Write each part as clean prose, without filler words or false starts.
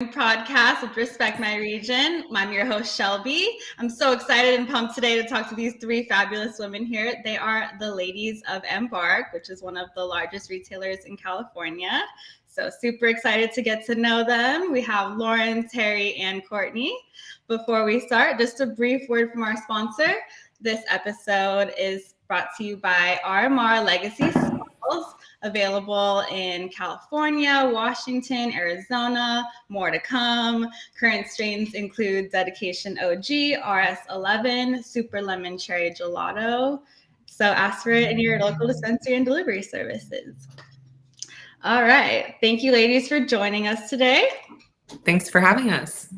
podcast with Respect My Region. I'm your host, Shelbie. I'm so excited and pumped today to talk to these three fabulous women here. They are the ladies of Embark, which is one of the largest retailers in California. So super excited to get to know them. We have Lauren, Terri, and Courtney. Before we start, just a brief word from our sponsor. This episode is brought to you by RMR Legacy Smalls, available in California, Washington, Arizona, more to come. Current strains include Dedication OG, RS11, Super Lemon Cherry Gelato. So ask for it in your local dispensary and delivery services. All right. Thank you, ladies, for joining us today. Thanks for having us.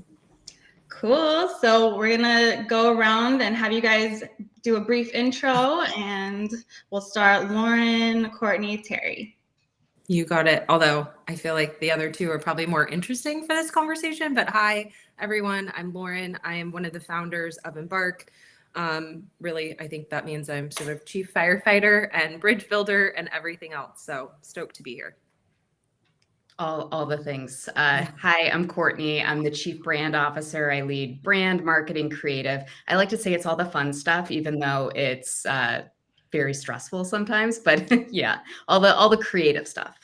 Cool. So we're going to go around and have you guys do a brief intro, and we'll start Lauren, Courtney, Terri. You got it. Although I feel like the other two are probably more interesting for this conversation. But hi, everyone. I'm Lauren. I am one of the founders of Embark. Really, I think that means I'm sort of chief firefighter and bridge builder and everything else. So stoked to be here. All the things. Hi, I'm Courtney. I'm the Chief Brand Officer. I lead brand, marketing, creative. I like to say it's all the fun stuff, even though it's very stressful sometimes. But yeah, all the creative stuff.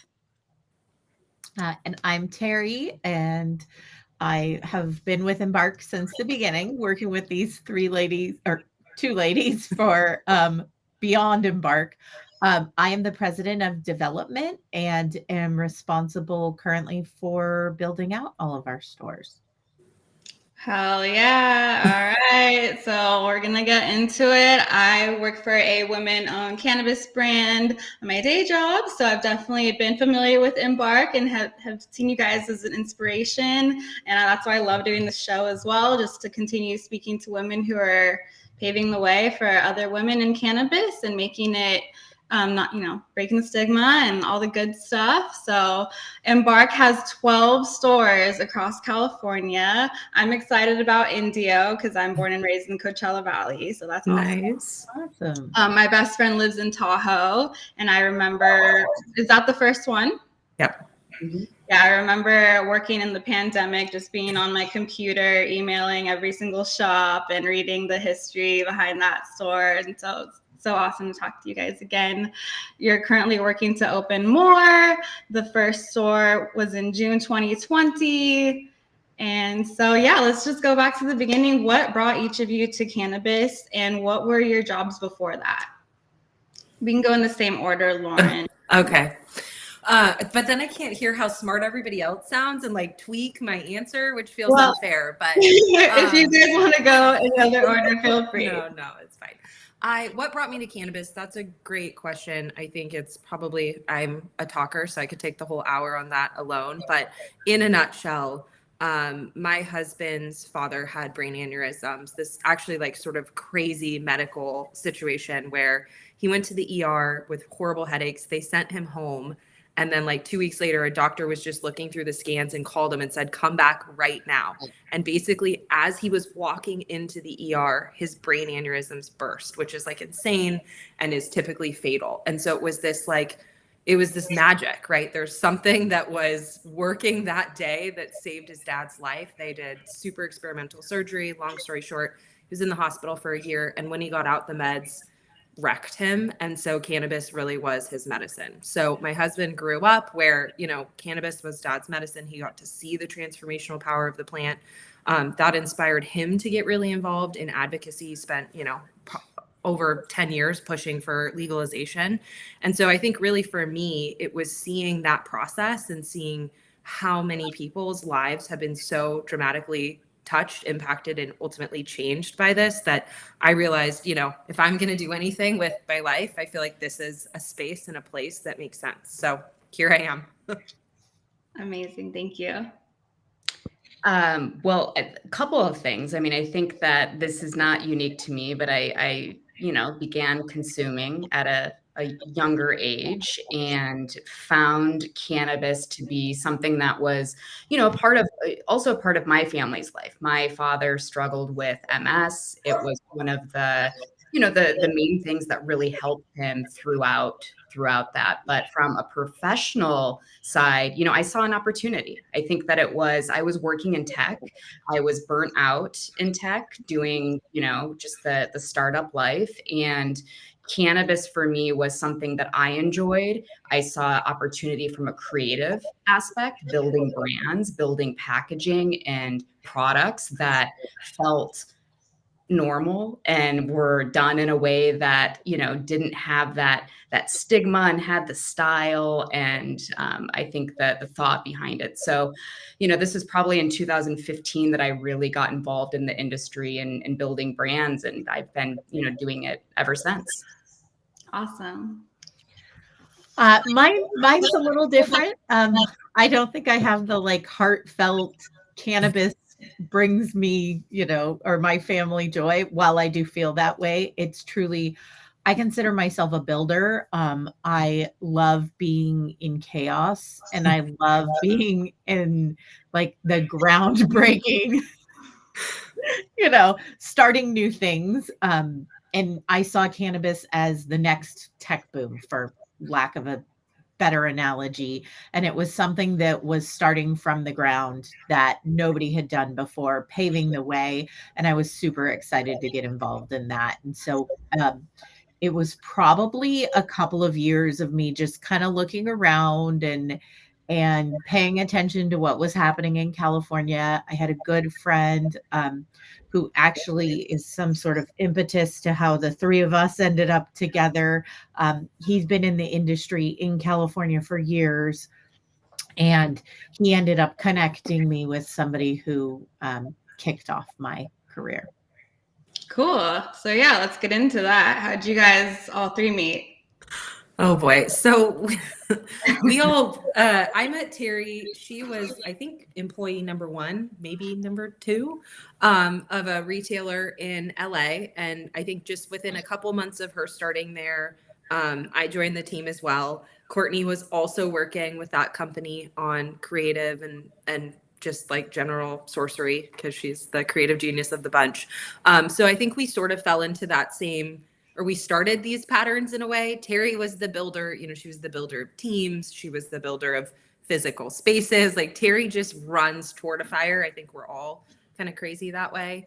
And I'm Terri, and I have been with Embark since the beginning, working with these two ladies for Beyond Embark. I am the president of development and am responsible currently for building out all of our stores. Hell yeah. All right. So we're going to get into it. I work for a women-owned cannabis brand on my day job. So I've definitely been familiar with Embark and have seen you guys as an inspiration. And that's why I love doing the show as well, just to continue speaking to women who are paving the way for other women in cannabis and making it not, breaking the stigma and all the good stuff. So Embark has 12 stores across California. I'm excited about Indio because I'm born and raised in Coachella Valley. So that's nice. Awesome. My best friend lives in Tahoe. And I remember, is that the first one? Yep. Mm-hmm. Yeah, I remember working in the pandemic, just being on my computer, emailing every single shop and reading the history behind that store. And so it's so awesome to talk to you guys again. You're currently working to open more. The first store was in June 2020. And so, yeah, let's just go back to the beginning. What brought each of you to cannabis, and what were your jobs before that? We can go in the same order, Lauren. Okay. But then I can't hear how smart everybody else sounds and tweak my answer, which feels unfair. But if you guys want to go in other order, feel free. No, it's fine. What brought me to cannabis? That's a great question. I think it's probably, I'm a talker, so I could take the whole hour on that alone. But in a nutshell, my husband's father had brain aneurysms, this actually sort of crazy medical situation where he went to the ER with horrible headaches. They sent him home. And then 2 weeks later, a doctor was just looking through the scans and called him and said, come back right now. And basically, as he was walking into the ER, his brain aneurysms burst, which is insane and is typically fatal. And so it was this magic, right? There's something that was working that day that saved his dad's life. They did super experimental surgery. Long story short, he was in the hospital for a year. And when he got out, the meds wrecked him. And so cannabis really was his medicine. So my husband grew up where, cannabis was dad's medicine. He got to see the transformational power of the plant. That inspired him to get really involved in advocacy. He spent, over 10 years pushing for legalization. And so I think really for me, it was seeing that process and seeing how many people's lives have been so dramatically touched, impacted, and ultimately changed by this, that I realized, if I'm going to do anything with my life, I feel like this is a space and a place that makes sense. So here I am. Amazing. Thank you. Well, a couple of things. I mean, I think that this is not unique to me, but I began consuming at a younger age and found cannabis to be something that was, also a part of my family's life. My father struggled with MS. It was one of the main things that really helped him throughout throughout that. But from a professional side, you know, I saw an opportunity. I think that I was working in tech. I was burnt out in tech doing, you know, just the startup life. And cannabis for me was something that I enjoyed. I saw opportunity from a creative aspect, building brands, building packaging and products that felt normal and were done in a way that, you know, didn't have that stigma and had the style and I think that the thought behind it. So, you know, this was probably in 2015 that I really got involved in the industry and building brands, and I've been, you know, doing it ever since. Awesome. Mine's a little different. I don't think I have the like heartfelt cannabis brings me, you know, or my family joy. While I do feel that way, it's truly, I consider myself a builder. I love being in chaos and I love being in like the groundbreaking, you know, starting new things. And I saw cannabis as the next tech boom, for lack of a better analogy. And it was something that was starting from the ground that nobody had done before, paving the way. And I was super excited to get involved in that. And so it was probably a couple of years of me just kind of looking around and paying attention to what was happening in California. I had a good friend who actually is some sort of impetus to how the three of us ended up together. He's been in the industry in California for years, and he ended up connecting me with somebody who kicked off my career. Cool. So yeah, let's get into that. How'd you guys all three meet? Oh boy. So we all, I met Terri. She was, I think, employee number 1, maybe number 2 of a retailer in LA. And I think just within a couple months of her starting there, I joined the team as well. Courtney was also working with that company on creative and just like general sorcery, because she's the creative genius of the bunch. So I think we sort of fell into that same, or we started these patterns in a way. Terri was the builder, you know, she was the builder of teams. She was the builder of physical spaces. Like Terri just runs toward a fire. I think we're all kind of crazy that way.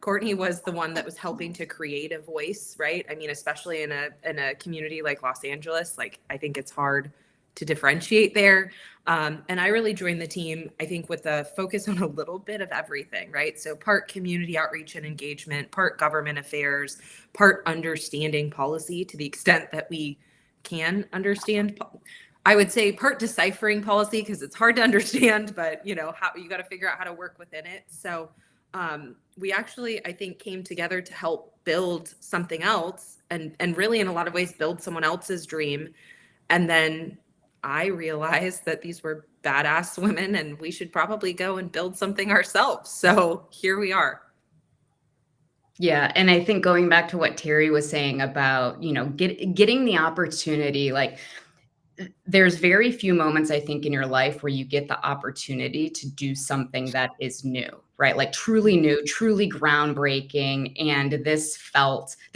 Courtney was the one that was helping to create a voice, right? I mean, especially in a community like Los Angeles, like I think it's hard to differentiate there. And I really joined the team, I think, with a focus on a little bit of everything, right? So part community outreach and engagement, part government affairs, part understanding policy to the extent that we can understand. I would say part deciphering policy because it's hard to understand, but you know, how you got to figure out how to work within it. So we actually, I think, came together to help build something else and really in a lot of ways build someone else's dream. And then I realized that these were badass women and we should probably go and build something ourselves. So here we are. Yeah. And I think going back to what Terri was saying about, you know, getting the opportunity, like there's very few moments, I think, in your life where you get the opportunity to do something that is new, right? Like truly new, truly groundbreaking. And this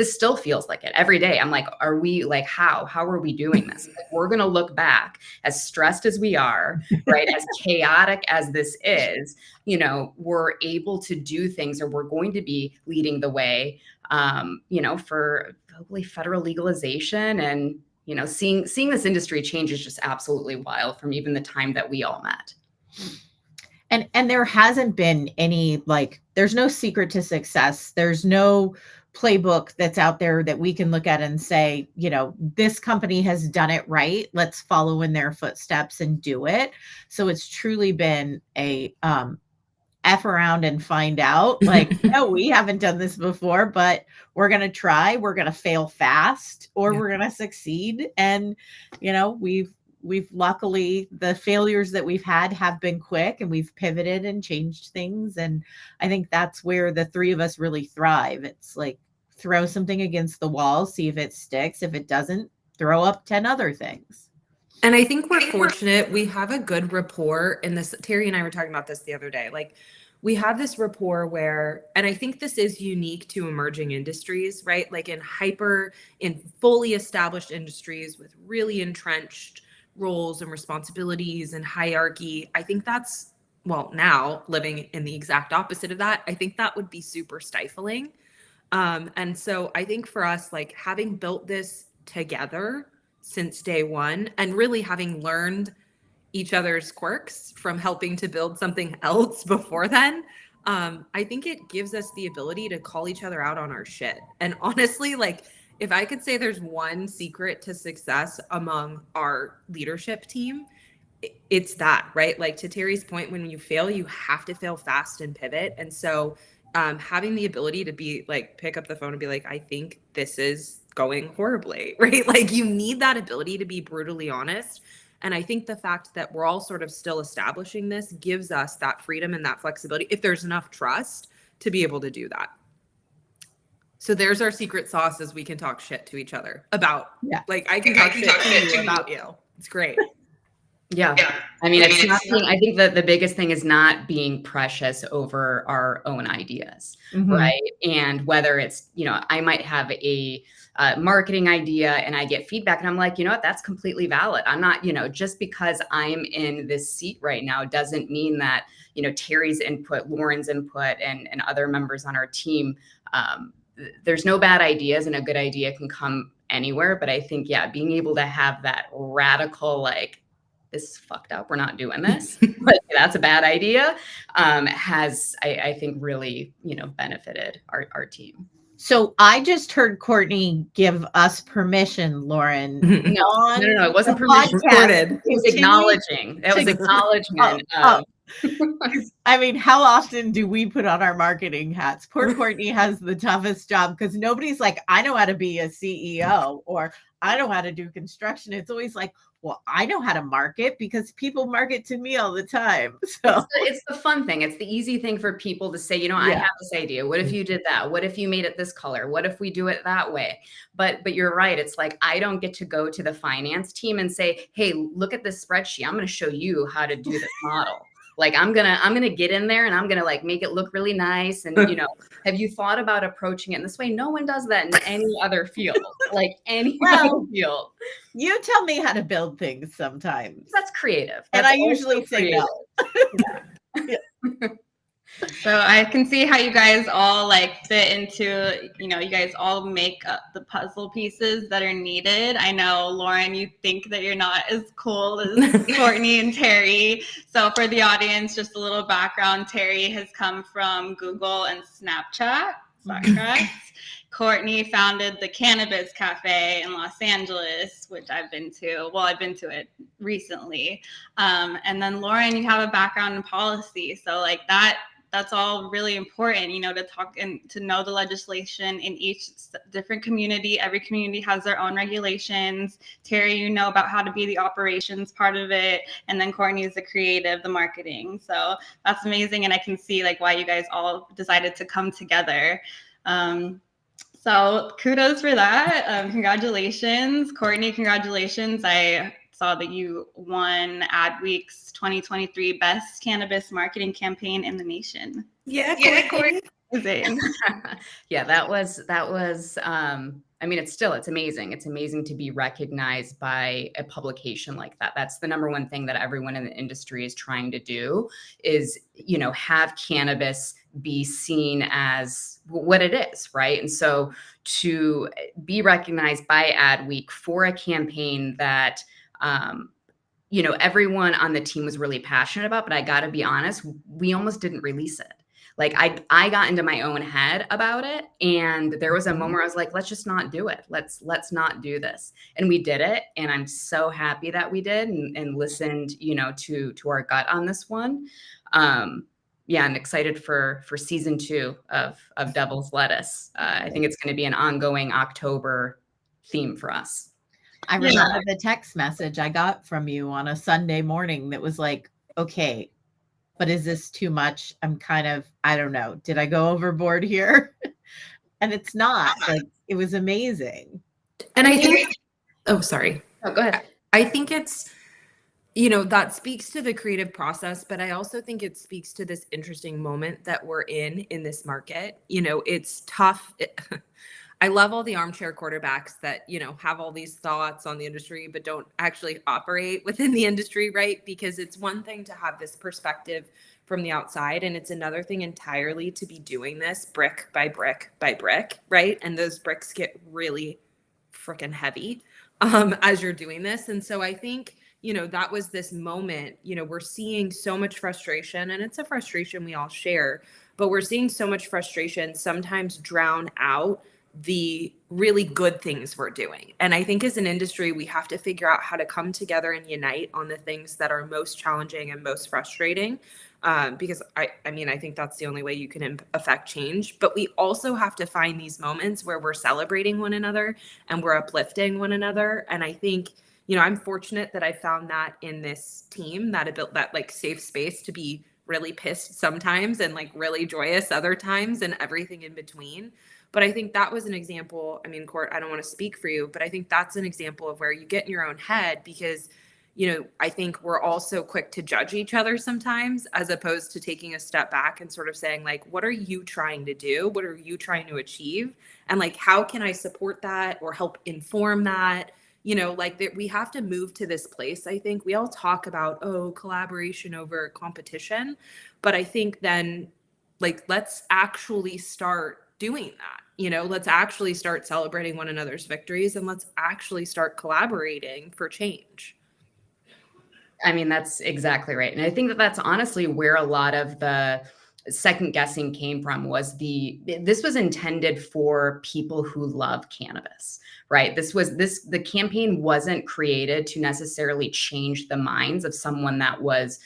still feels like it every day. I'm like, are we like, how are we doing this? Like, we're going to look back as stressed as we are, right? As chaotic as this is, you know, we're able to do things, or we're going to be leading the way, you know, for hopefully federal legalization. And you know, seeing this industry change is just absolutely wild from even the time that we all met. And there hasn't been any, like, there's no secret to success. There's no playbook that's out there that we can look at and say, you know, this company has done it right. Let's follow in their footsteps and do it. So it's truly been a F around and find out, like, no, we haven't done this before, but we're going to try, we're going to fail fast, or we're going to succeed. And, you know, we've luckily, the failures that we've had have been quick and we've pivoted and changed things. And I think that's where the three of us really thrive. It's like, throw something against the wall, see if it sticks. If it doesn't, throw up 10 other things. And I think we're fortunate. We have a good rapport in this. Terry and I were talking about this the other day. Like, we have this rapport where, and I think this is unique to emerging industries, right? Like in fully established industries with really entrenched roles and responsibilities and hierarchy. I think that's, well, now living in the exact opposite of that, I think that would be super stifling. And so I think for us, like having built this together since day one and really having learned each other's quirks from helping to build something else before then, I think it gives us the ability to call each other out on our shit. And honestly, like if I could say there's one secret to success among our leadership team, it's that, right? Like to Terry's point, when you fail, you have to fail fast and pivot. And so having the ability to be like, pick up the phone and be like, I think this is going horribly, right? Like you need that ability to be brutally honest. And I think the fact that we're all sort of still establishing this gives us that freedom and that flexibility, if there's enough trust to be able to do that. So there's our secret sauce, is we can talk shit to each other about, like I can talk shit to you about you. It's great. Yeah. I mean, it's not being, I think that the biggest thing is not being precious over our own ideas, right? And whether it's, you know, I might have a marketing idea and I get feedback and I'm like, you know what, that's completely valid. I'm not, you know, just because I'm in this seat right now doesn't mean that, you know, Terry's input, Lauren's input, and other members on our team, there's no bad ideas, and a good idea can come anywhere. But I think, being able to have that radical, like, this is fucked up, we're not doing this, but that's a bad idea, has, I think, really, you know, benefited our team. So I just heard Courtney give us permission, Lauren. No, it wasn't permission. Recorded. It was acknowledging. That was acknowledgement. I mean, how often do we put on our marketing hats? Poor Courtney has the toughest job because nobody's like, I know how to be a CEO or I know how to do construction. It's always like, well, I know how to market because people market to me all the time. So it's the fun thing. It's the easy thing for people to say, you know, I have this idea. What if you did that? What if you made it this color? What if we do it that way? But you're right. It's like, I don't get to go to the finance team and say, hey, look at this spreadsheet. I'm going to show you how to do this model. Like, I'm gonna get in there and I'm gonna like make it look really nice. And, you know, have you thought about approaching it in this way? No one does that in any other field, like any other field. You tell me how to build things sometimes. That's creative. And I usually say no. So I can see how you guys all like fit into, you know, you guys all make up the puzzle pieces that are needed. I know, Lauren, you think that you're not as cool as Courtney and Terry. So for the audience, just a little background. Terry has come from Google and Snapchat. Is that correct? Courtney founded the Cannabis Cafe in Los Angeles, which I've been to. Well, I've been to it recently. And then Lauren, you have a background in policy. So like that's all really important, you know, to talk and to know the legislation in each different community. Every community has their own regulations. Terry, you know about how to be the operations part of it. And then Courtney is the creative, the marketing. So that's amazing. And I can see like why you guys all decided to come together. So kudos for that. Congratulations. Courtney, congratulations. I saw that you won Adweek's 2023 Best Cannabis Marketing Campaign in the Nation. Yeah, Courtney. Yeah, that was I mean, it's amazing. It's amazing to be recognized by a publication like that. That's the number one thing that everyone in the industry is trying to do, is, you know, have cannabis be seen as what it is, right? And so to be recognized by Adweek for a campaign that you know, everyone on the team was really passionate about, but I got to be honest, we almost didn't release it. Like I got into my own head about it, and there was a moment where I was like, let's just not do it. Let's not do this. And we did it. And I'm so happy that we did and listened, you know, to our gut on this one. Yeah, I'm excited for season 2 of Devil's Lettuce. I think it's going to be an ongoing October theme for us. I remember the text message I got from you on a Sunday morning that was like, okay, but is this too much? I'm kind of, I don't know. Did I go overboard here? And it's not. Like, it was amazing. And I think, oh, sorry. Oh, go ahead. I think it's, you know, that speaks to the creative process, but I also think it speaks to this interesting moment that we're in this market. You know, it's tough. I love all the armchair quarterbacks that, you know, have all these thoughts on the industry, but don't actually operate within the industry, right? Because it's one thing to have this perspective from the outside, and it's another thing entirely to be doing this brick by brick by brick, right? And those bricks get really freaking heavy as you're doing this. And so I think, you know, that was this moment. You know, we're seeing so much frustration, and it's a frustration we all share, but we're seeing so much frustration sometimes drown out the really good things we're doing. And I think as an industry, we have to figure out how to come together and unite on the things that are most challenging and most frustrating. Because I mean, I think that's the only way you can affect change. But we also have to find these moments where we're celebrating one another and we're uplifting one another. And I think, you know, I'm fortunate that I found that in this team, that it built that like safe space to be really pissed sometimes and like really joyous other times and everything in between. But I think that was an example. I mean, Court, I don't want to speak for you, but I think that's an example of where you get in your own head because, you know, I think we're all so quick to judge each other sometimes, as opposed to taking a step back and sort of saying, like, what are you trying to do? What are you trying to achieve? And like, how can I support that or help inform that? You know, like that we have to move to this place. I think we all talk about, oh, collaboration over competition. But I think then, like, let's actually start doing that. You know, let's actually start celebrating one another's victories, and let's actually start collaborating for change. I mean, that's exactly right. And I think that that's honestly where a lot of the second guessing came from. This was intended for people who love cannabis, right? The campaign wasn't created to necessarily change the minds of someone that was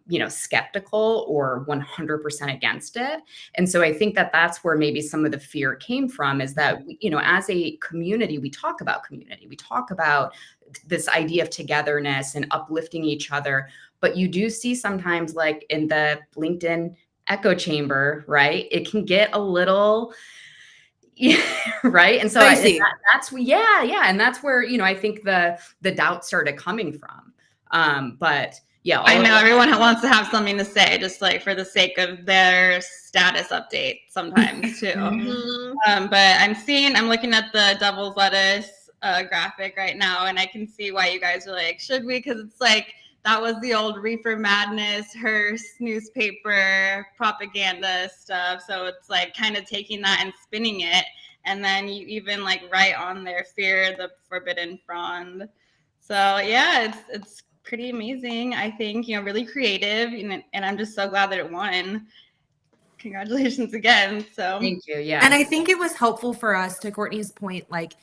you know, skeptical or 100% against it. And so I think that that's where maybe some of the fear came from, is that, you know, as a community, we talk about community, we talk about this idea of togetherness and uplifting each other. But you do see sometimes, like in the LinkedIn echo chamber, right? It can get a little, right? And so that's and that's where, you know, I think the doubt started coming from. But yeah, I know everyone wants to have something to say, just like for the sake of their status update sometimes too. But I'm looking at the devil's lettuce graphic right now, and I can see why you guys are like, should we? Because it's like, that was the old Reefer Madness, Hearst newspaper propaganda stuff. So it's like kind of taking that and spinning it. And then you even like write on there, fear the forbidden frond. So yeah, it's pretty amazing. I think, you know, really creative, and I'm just so glad that it won. Congratulations again. So thank you. Yeah. And I think it was helpful for us, to Courtney's point, like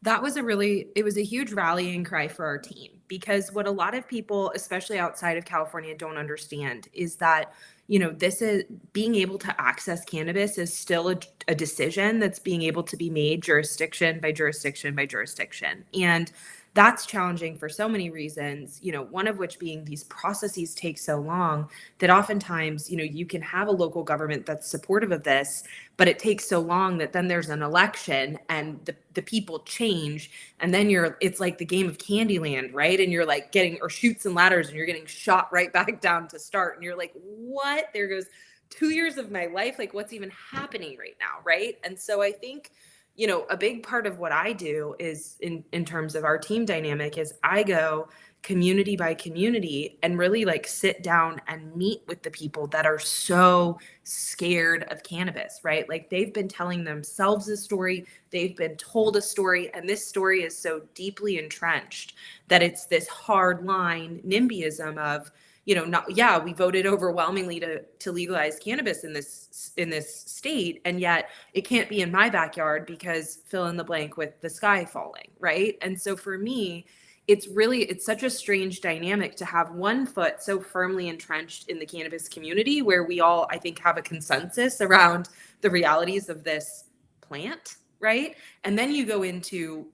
it was a huge rallying cry for our team, because what a lot of people, especially outside of California, don't understand is that, you know, this is being able to access cannabis is still a decision that's being able to be made jurisdiction by jurisdiction by jurisdiction. And that's challenging for so many reasons, you know, one of which being these processes take so long that oftentimes, you know, you can have a local government that's supportive of this, but it takes so long that then there's an election and the people change, and then it's like the game of Candyland, right? And you're like getting, or Chutes and Ladders, and you're getting shot right back down to start, and you're like, what? There goes 2 years of my life. Like, what's even happening right now, right? And so I think, you know, a big part of what I do is in terms of our team dynamic is I go community by community and really like sit down and meet with the people that are so scared of cannabis, right? Like they've been telling themselves a story, they've been told a story, and this story is so deeply entrenched that it's this hard line NIMBYism of, you know, we voted overwhelmingly to legalize cannabis in this state, and yet it can't be in my backyard because fill in the blank with the sky falling, right? And so for me, it's such a strange dynamic to have one foot so firmly entrenched in the cannabis community, where we all, I think, have a consensus around the realities of this plant, right? And then you go into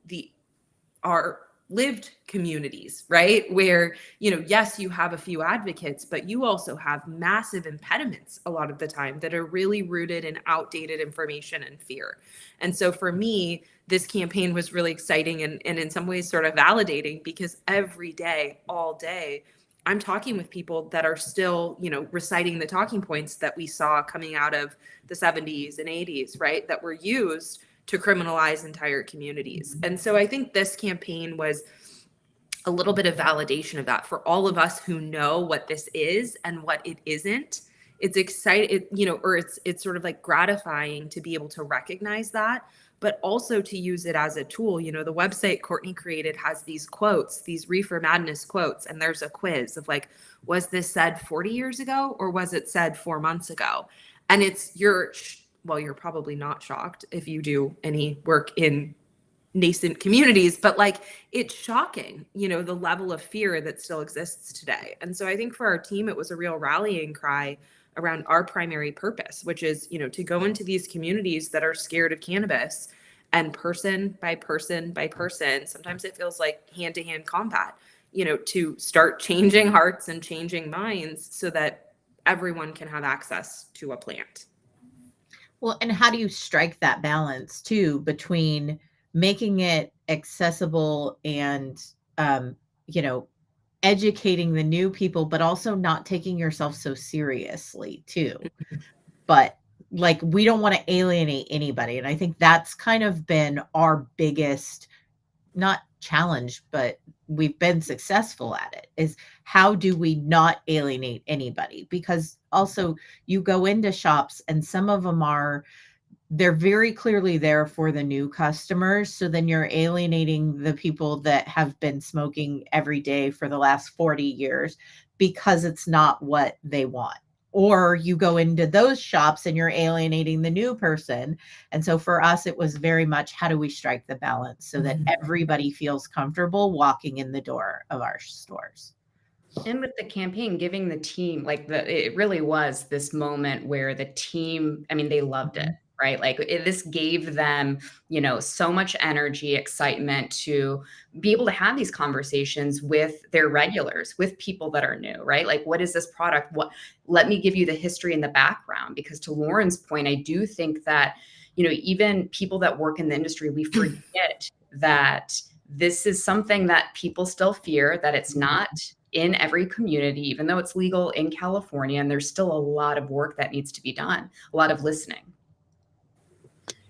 our lived communities, right? Where, yes, you have a few advocates, but you also have massive impediments a lot of the time that are really rooted in outdated information and fear. And so for me, this campaign was really exciting and in some ways sort of validating, because every day, all day, I'm talking with people that are still, reciting the talking points that we saw coming out of the 70s and 80s, right? That were used to criminalize entire communities. And so I think this campaign was a little bit of validation of that for all of us who know what this is and what it isn't. It's exciting, or it's sort of like gratifying to be able to recognize that, but also to use it as a tool. The website Courtney created has these quotes, these Reefer Madness quotes, and there's a quiz of like, was this said 40 years ago or was it said 4 months ago? And you're probably not shocked if you do any work in nascent communities, but like, it's shocking, the level of fear that still exists today. And so I think for our team, it was a real rallying cry around our primary purpose, which is, to go into these communities that are scared of cannabis, and person by person by person, sometimes it feels like hand-to-hand combat, to start changing hearts and changing minds so that everyone can have access to a plant. Well, and how do you strike that balance too between making it accessible and, educating the new people, but also not taking yourself so seriously too? But like, we don't want to alienate anybody. And I think that's kind of been our biggest, not challenge, but we've been successful at it, is how do we not alienate anybody? Because also you go into shops and some of them they're very clearly there for the new customers. So then you're alienating the people that have been smoking every day for the last 40 years because it's not what they want. Or you go into those shops and you're alienating the new person. And so for us, it was very much, how do we strike the balance so that everybody feels comfortable walking in the door of our stores? And with the campaign, giving the team, it really was this moment where the team, they loved it, right? This gave them, so much energy, excitement to be able to have these conversations with their regulars, with people that are new, right? Like, what is this product? Let me give you the history and the background, because to Lauren's point, I do think that, even people that work in the industry, we forget that this is something that people still fear, that it's not in every community, even though it's legal in California, and there's still a lot of work that needs to be done, a lot of listening.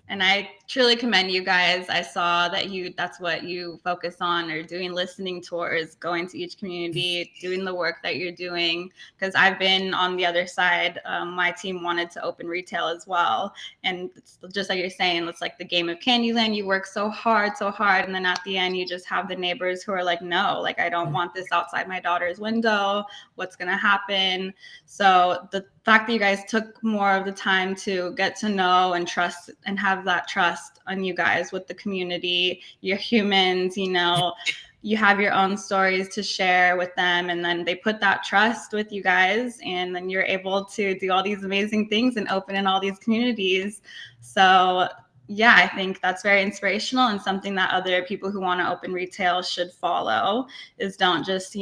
And I truly commend you guys. I saw that that's what you focus on, or doing listening tours, going to each community, doing the work that you're doing. Because I've been on the other side. My team wanted to open retail as well. And it's just like you're saying, it's like the game of Candyland. You work so hard. And then at the end, you just have the neighbors who are like, no, like, I don't want this outside my daughter's window. What's going to happen? So the fact that you guys took more of the time to get to know and trust and have that trust on you guys with the community, you're humans, you have your own stories to share with them, and then they put that trust with you guys, and then you're able to do all these amazing things and open in all these communities. So yeah, I think that's very inspirational, and something that other people who want to open retail should follow, is don't just,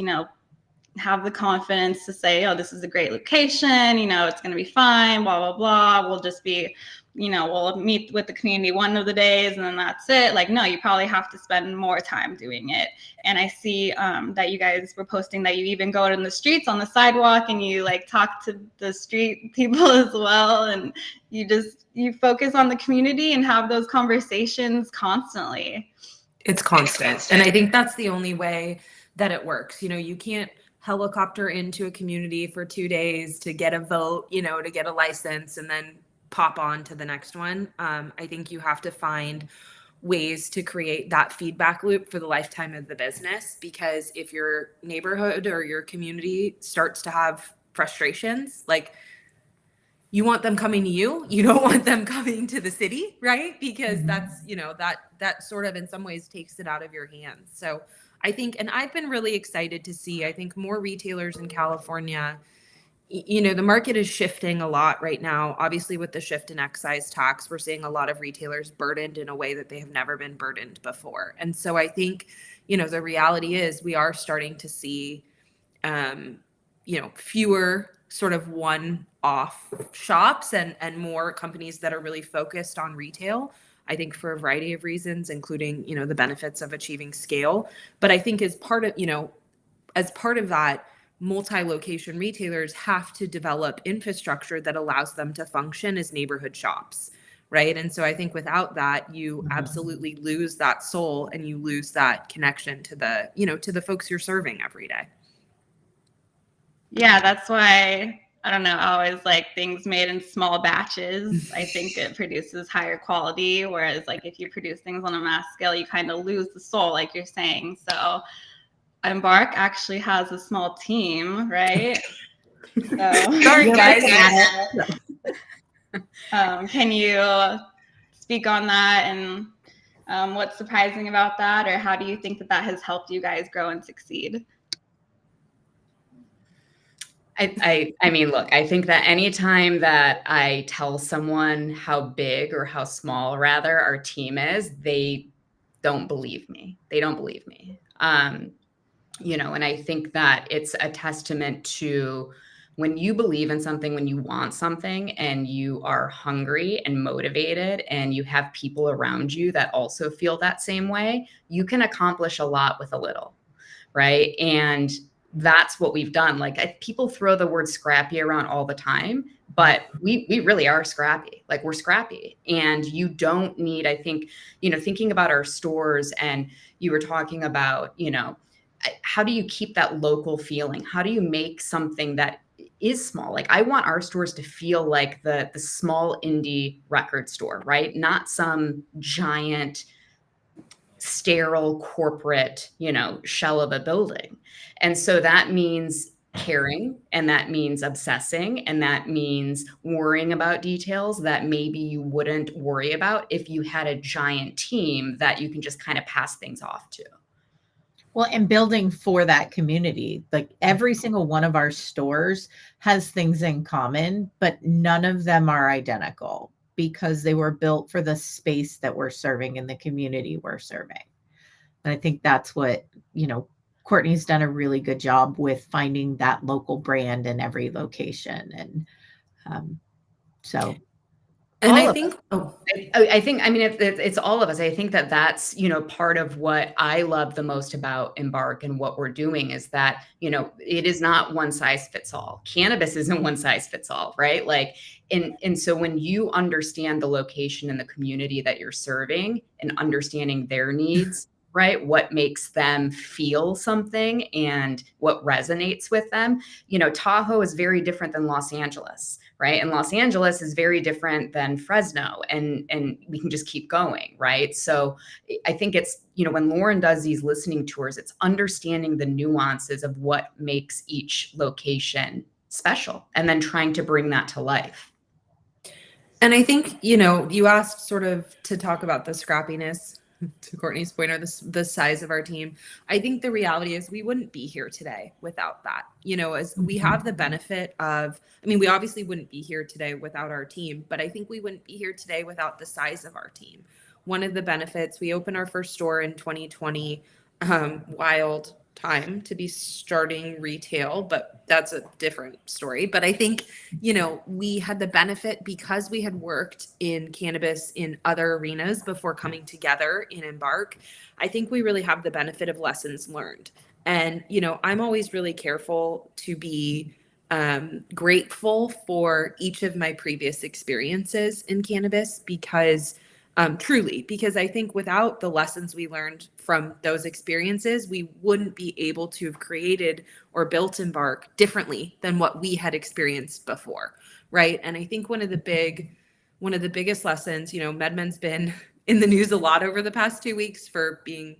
have the confidence to say, oh, this is a great location, it's going to be fine, blah, blah, blah. We'll just be, we'll meet with the community one of the days and then that's it. Like, no, you probably have to spend more time doing it. And I see that you guys were posting that you even go out in the streets, on the sidewalk, and you like talk to the street people as well. And you focus on the community and have those conversations constantly. It's constant. And I think that's the only way that it works. You can't helicopter into a community for 2 days to get a vote, to get a license, and then pop on to the next one. I think you have to find ways to create that feedback loop for the lifetime of the business, because if your neighborhood or your community starts to have frustrations, like, you want them coming to you, you don't want them coming to the city, right? Because that's, that sort of in some ways takes it out of your hands. So I think, and I've been really excited to see, I think more retailers in California, the market is shifting a lot right now. Obviously, with the shift in excise tax, we're seeing a lot of retailers burdened in a way that they have never been burdened before. And so I think, the reality is we are starting to see, fewer sort of one-off shops and more companies that are really focused on retail. I think for a variety of reasons, including, the benefits of achieving scale. But I think as part of that, multi-location retailers have to develop infrastructure that allows them to function as neighborhood shops, right? And so I think without that, you absolutely lose that soul and you lose that connection to the folks you're serving every day. Yeah, that's why, I don't know, I always like things made in small batches. I think it produces higher quality, whereas like if you produce things on a mass scale, you kind of lose the soul, like you're saying. So Embark actually has a small team, right? So, Sorry, guys. Can you speak on that and what's surprising about that, or how do you think that has helped you guys grow and succeed? I mean, look, I think that anytime that I tell someone how big or how small rather our team is, they don't believe me. They don't believe me. And I think that it's a testament to when you believe in something, when you want something and you are hungry and motivated and you have people around you that also feel that same way, you can accomplish a lot with a little, right? And that's what we've done. Like people throw the word scrappy around all the time, but we really are scrappy. Like we're scrappy, and you don't need, I think, thinking about our stores, and you were talking about, how do you keep that local feeling? How do you make something that is small? Like I want our stores to feel like the small indie record store, right? Not some giant sterile corporate, shell of a building. And so that means caring, and that means obsessing, and that means worrying about details that maybe you wouldn't worry about if you had a giant team that you can just kind of pass things off to. Well, and building for that community, like every single one of our stores has things in common, but none of them are identical because they were built for the space that we're serving and the community we're serving. And I think that's what, Courtney's done a really good job with finding that local brand in every location. And so. And I think, I mean, it's all of us. I think that that's, part of what I love the most about Embark and what we're doing is that, it is not one size fits all. Cannabis isn't one size fits all, right? Like, and so when you understand the location and the community that you're serving and understanding their needs, right? What makes them feel something and what resonates with them. Tahoe is very different than Los Angeles, right? And Los Angeles is very different than Fresno, and we can just keep going, right? So I think it's, when Lauren does these listening tours, it's understanding the nuances of what makes each location special and then trying to bring that to life. And I think, you asked sort of to talk about the scrappiness, to Courtney's point, or the size of our team. I think the reality is we wouldn't be here today without that. As we have the benefit of, we obviously wouldn't be here today without our team, but I think we wouldn't be here today without the size of our team. One of the benefits, we opened our first store in 2020, wild time to be starting retail, but that's a different story. But I think, we had the benefit because we had worked in cannabis in other arenas before coming together in Embark. I think we really have the benefit of lessons learned. And, I'm always really careful to be grateful for each of my previous experiences in cannabis because I think without the lessons we learned from those experiences, we wouldn't be able to have created or built Embark differently than what we had experienced before, right? And I think one of the biggest lessons, MedMen's been in the news a lot over the past 2 weeks for being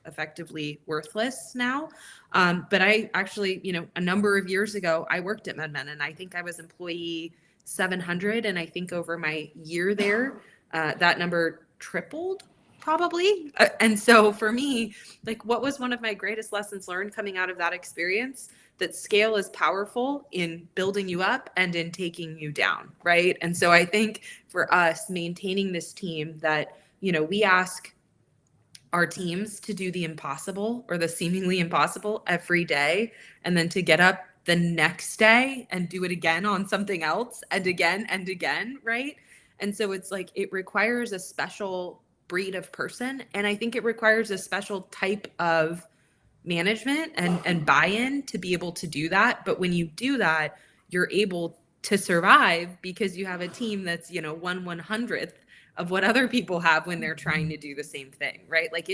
effectively worthless now. But I actually, a number of years ago, I worked at MedMen, and I think I was employee 700, and I think over my year there, that number tripled probably. And so for me, like, what was one of my greatest lessons learned coming out of that experience? that scale is powerful in building you up and in taking you down, right? And so I think for us, maintaining this team that, we ask our teams to do the impossible or the seemingly impossible every day, and then to get up the next day and do it again on something else and again, right? And so it's like, it requires a special breed of person. And I think it requires a special type of management and buy-in to be able to do that. But when you do that, you're able to survive because you have a team that's, 1/100th of what other people have when they're trying to do the same thing, right? Like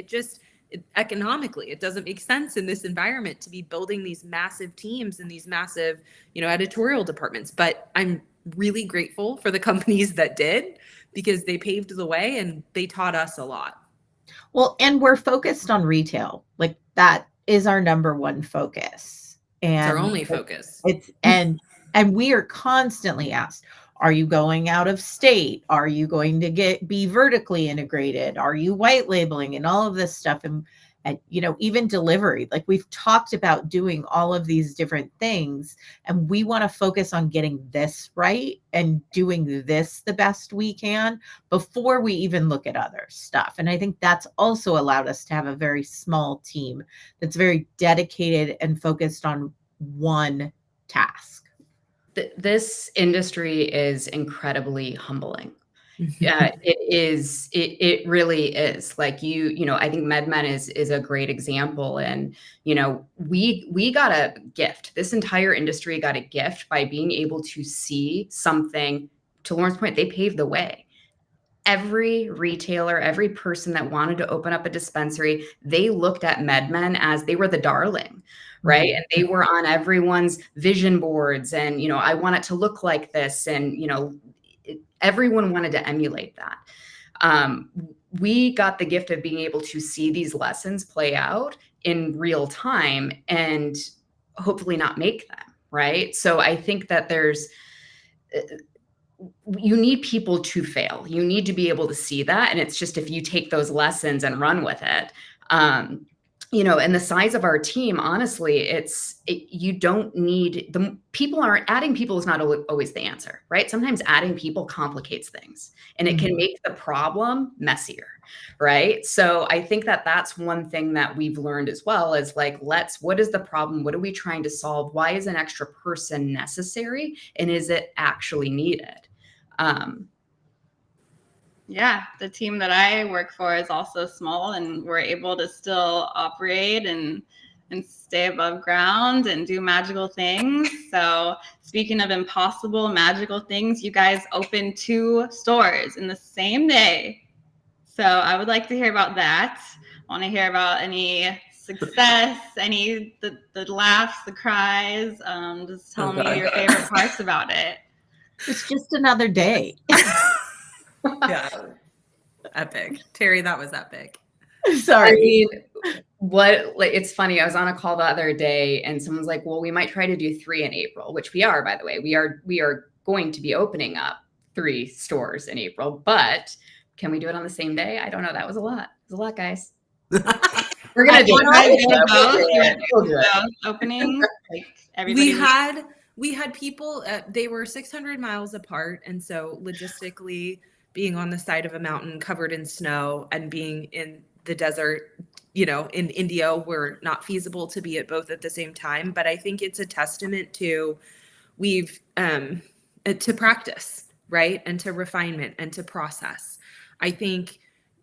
economically, it doesn't make sense in this environment to be building these massive teams and these massive, editorial departments. But I'm really grateful for the companies that did, because they paved the way and they taught us a lot. Well, and we're focused on retail. Like that is our number one focus. And it's our only focus. And we are constantly asked, are you going out of state? Are you going to be vertically integrated? Are you white labeling and all of this stuff? And even delivery, like we've talked about doing all of these different things, and we want to focus on getting this right and doing this the best we can before we even look at other stuff. And I think that's also allowed us to have a very small team that's very dedicated and focused on one task. This industry is incredibly humbling. Yeah, it is. It really is. Like I think MedMen is a great example. And, we got a gift. This entire industry got a gift by being able to see something. To Lauren's point, they paved the way. Every retailer, every person that wanted to open up a dispensary, they looked at MedMen as they were the darling, right? And they were on everyone's vision boards, and, I want it to look like this. And, everyone wanted to emulate that. We got the gift of being able to see these lessons play out in real time and hopefully not make them, right? So I think that you need people to fail. You need to be able to see that. And it's just, if you take those lessons and run with it, and the size of our team, honestly, you don't need adding people is not always the answer, right? Sometimes adding people complicates things, and it can make the problem messier, right? So I think that that's one thing that we've learned as well, is like, what is the problem? What are we trying to solve? Why is an extra person necessary? And is it actually needed? Yeah, the team that I work for is also small, and we're able to still operate and stay above ground and do magical things. So speaking of impossible, magical things, you guys opened 2 stores in the same day. So I would like to hear about that. I want to hear about any success, the laughs, the cries. Just tell me your favorite parts about it. It's just another day. Yeah. Epic. Terri, that was epic. Sorry. It's funny. I was on a call the other day, and someone's like, well, we might try to do 3 in April, which we are, by the way. We are going to be opening up 3 stores in April, but can we do it on the same day? I don't know. That was a lot. It was a lot, guys. We're going to do it. Opening. Like everybody. We had people, they were 600 miles apart. And so logistically, being on the side of a mountain covered in snow and being in the desert, in India, were not feasible to be at both at the same time. But I think it's a testament to to practice, right? And to refinement and to process. I think,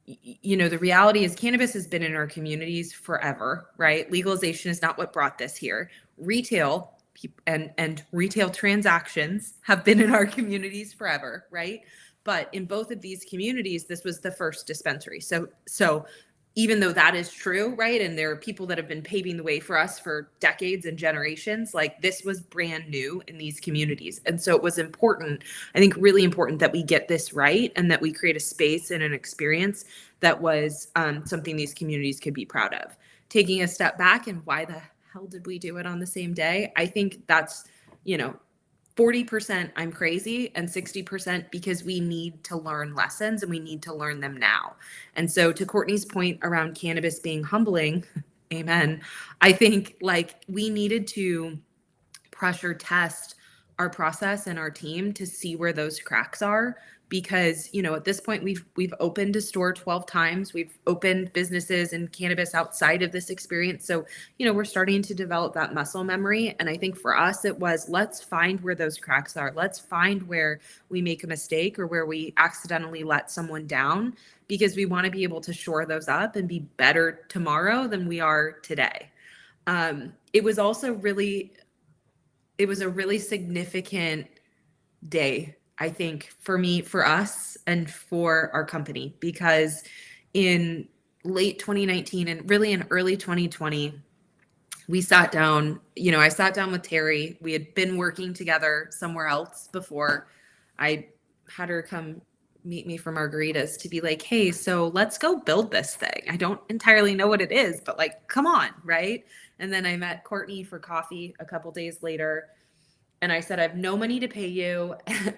the reality is cannabis has been in our communities forever, right? Legalization is not what brought this here. Retail and retail transactions have been in our communities forever, right? But in both of these communities, this was the first dispensary. So even though that is true, right? And there are people that have been paving the way for us for decades and generations, like this was brand new in these communities. And so it was important, I think really important, that we get this right and that we create a space and an experience that was something these communities could be proud of. Taking a step back, and why the hell did we do it on the same day? I think that's, 40% I'm crazy and 60% because we need to learn lessons and we need to learn them now. And so to Courtney's point around cannabis being humbling, amen. I think like we needed to pressure test our process and our team to see where those cracks are. Because, you know, at this point we've opened a store 12 times. We've opened businesses in cannabis outside of this experience. So, you know, we're starting to develop that muscle memory. And I think for us, it was, let's find where those cracks are. Let's find where we make a mistake or where we accidentally let someone down, because we want to be able to shore those up and be better tomorrow than we are today. It was also it was a really significant day, I think, for me, for us, and for our company, because in late 2019 and really in early 2020, we sat down, you know, I sat down with Terri. We had been working together somewhere else before. I had her come meet me for margaritas to be like, hey, so let's go build this thing. I don't entirely know what it is, but like, come on, right? And then I met Courtney for coffee a couple days later. And I said, I have no money to pay you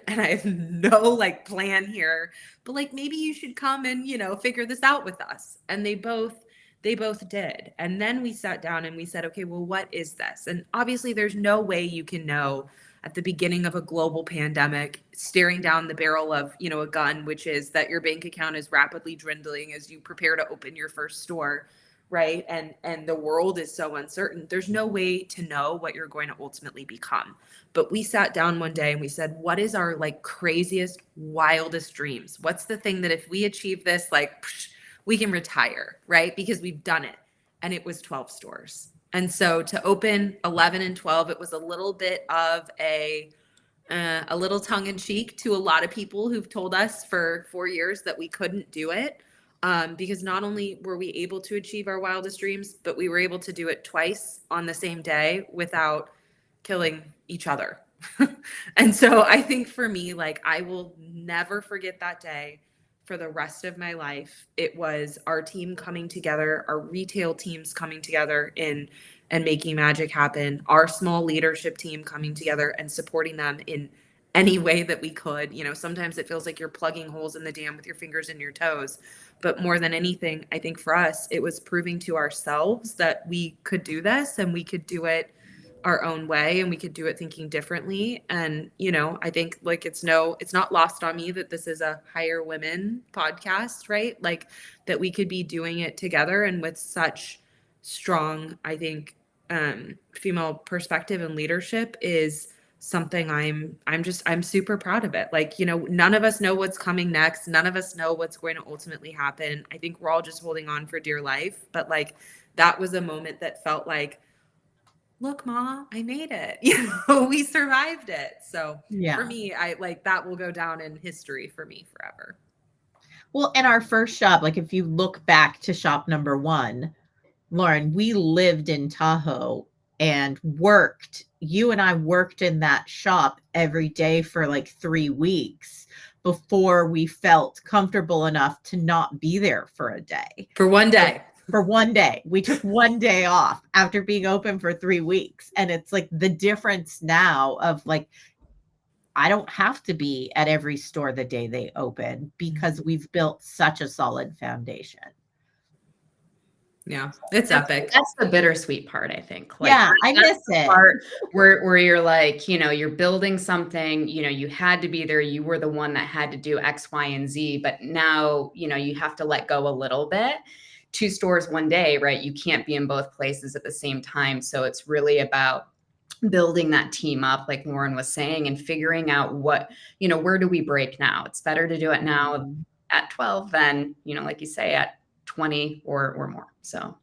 and I have no like plan here, but like, maybe you should come and, you know, figure this out with us. And they both did. And then we sat down and we said, okay, well, what is this? And obviously there's no way you can know at the beginning of a global pandemic, staring down the barrel of, you know, a gun, which is that your bank account is rapidly dwindling as you prepare to open your first store. Right. And the world is so uncertain. There's no way to know what you're going to ultimately become. But we sat down one day and we said, what is our like craziest, wildest dreams? What's the thing that if we achieve this, like we can retire, right? Because we've done it. And it was 12 stores. And so to open 11 and 12, it was a little bit of a little tongue in cheek to a lot of people who've told us for 4 years that we couldn't do it. Because not only were we able to achieve our wildest dreams, but we were able to do it twice on the same day without killing each other. And so I think for me, like, I will never forget that day for the rest of my life. It was our team coming together, our retail teams coming together and making magic happen, our small leadership team coming together and supporting them in any way that we could. You know, sometimes it feels like you're plugging holes in the dam with your fingers and your toes. But more than anything, I think for us, it was proving to ourselves that we could do this and we could do it our own way and we could do it thinking differently. And, you know, I think like it's not lost on me that this is a Hire Women podcast, right? Like that we could be doing it together and with such strong, I think, female perspective and leadership is something I'm super proud of it. Like, you know, none of us know what's coming next. None of us know what's going to ultimately happen. I think we're all just holding on for dear life. But like, that was a moment that felt like, look, Ma, I made it. You know, we survived it. So yeah, for me, I like that will go down in history for me forever. Well, and our first shop, like if you look back to shop number 1, Lauren, we lived in Tahoe and you and I worked in that shop every day for like 3 weeks before we felt comfortable enough to not be there for a day. For one day. For one day. We took one day off after being open for 3 weeks. And it's like the difference now of like, I don't have to be at every store the day they open because we've built such a solid foundation. Yeah, it's epic. That's the bittersweet part, I think. Like, yeah, I miss it. Part where you're like, you know, you're building something, you know, you had to be there. You were the one that had to do X, Y, and Z. But now, you know, you have to let go a little bit. 2 stores one day, right? You can't be in both places at the same time. So it's really about building that team up, like Lauren was saying, and figuring out what, you know, where do we break now? It's better to do it now at 12 than, you know, like you say, at 20 or more. So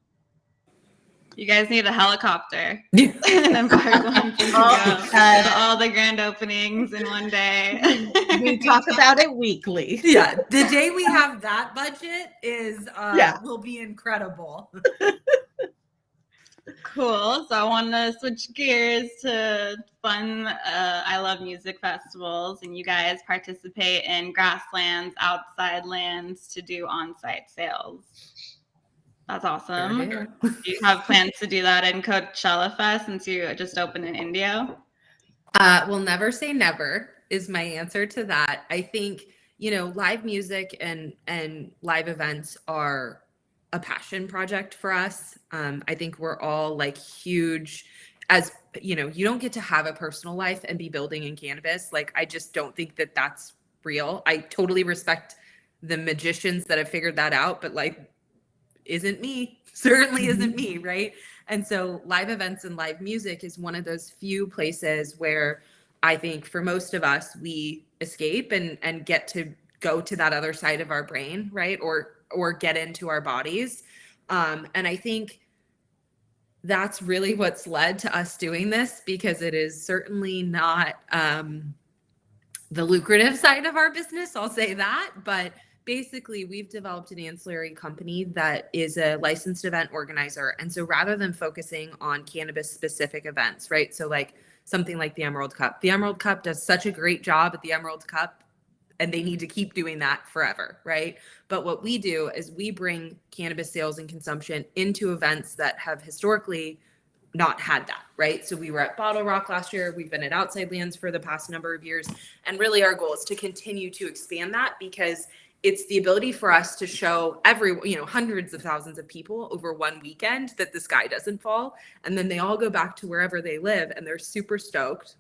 you guys need a helicopter. Embark one can go to all the grand openings in one day. We talk about it weekly. Yeah, the day we have that budget will be incredible. Cool. So I want to switch gears to fun. I love music festivals, and you guys participate in grasslands, outside lands to do on-site sales. That's awesome. Do you have plans to do that in Coachella Fest since you just opened in Indio? We'll never say never is my answer to that. I think, you know, live music and live events are a passion project for us. I think we're all like huge as you know, you don't get to have a personal life and be building in cannabis. Like, I just don't think that that's real. I totally respect the magicians that have figured that out, but like, isn't me, certainly isn't me, right? And so live events and live music is one of those few places where I think for most of us, we escape and get to go to that other side of our brain, right? Or get into our bodies. And I think that's really what's led to us doing this, because it is certainly not the lucrative side of our business, I'll say that. But basically, we've developed an ancillary company that is a licensed event organizer. And so rather than focusing on cannabis specific events, right? So like something like the Emerald Cup does such a great job at the Emerald Cup, and they need to keep doing that forever, right? But what we do is we bring cannabis sales and consumption into events that have historically not had that, right? So we were at Bottle Rock last year. We've been at Outside Lands for the past number of years. And really our goal is to continue to expand that, because it's the ability for us to show hundreds of thousands of people over one weekend that the sky doesn't fall. And then they all go back to wherever they live and they're super stoked.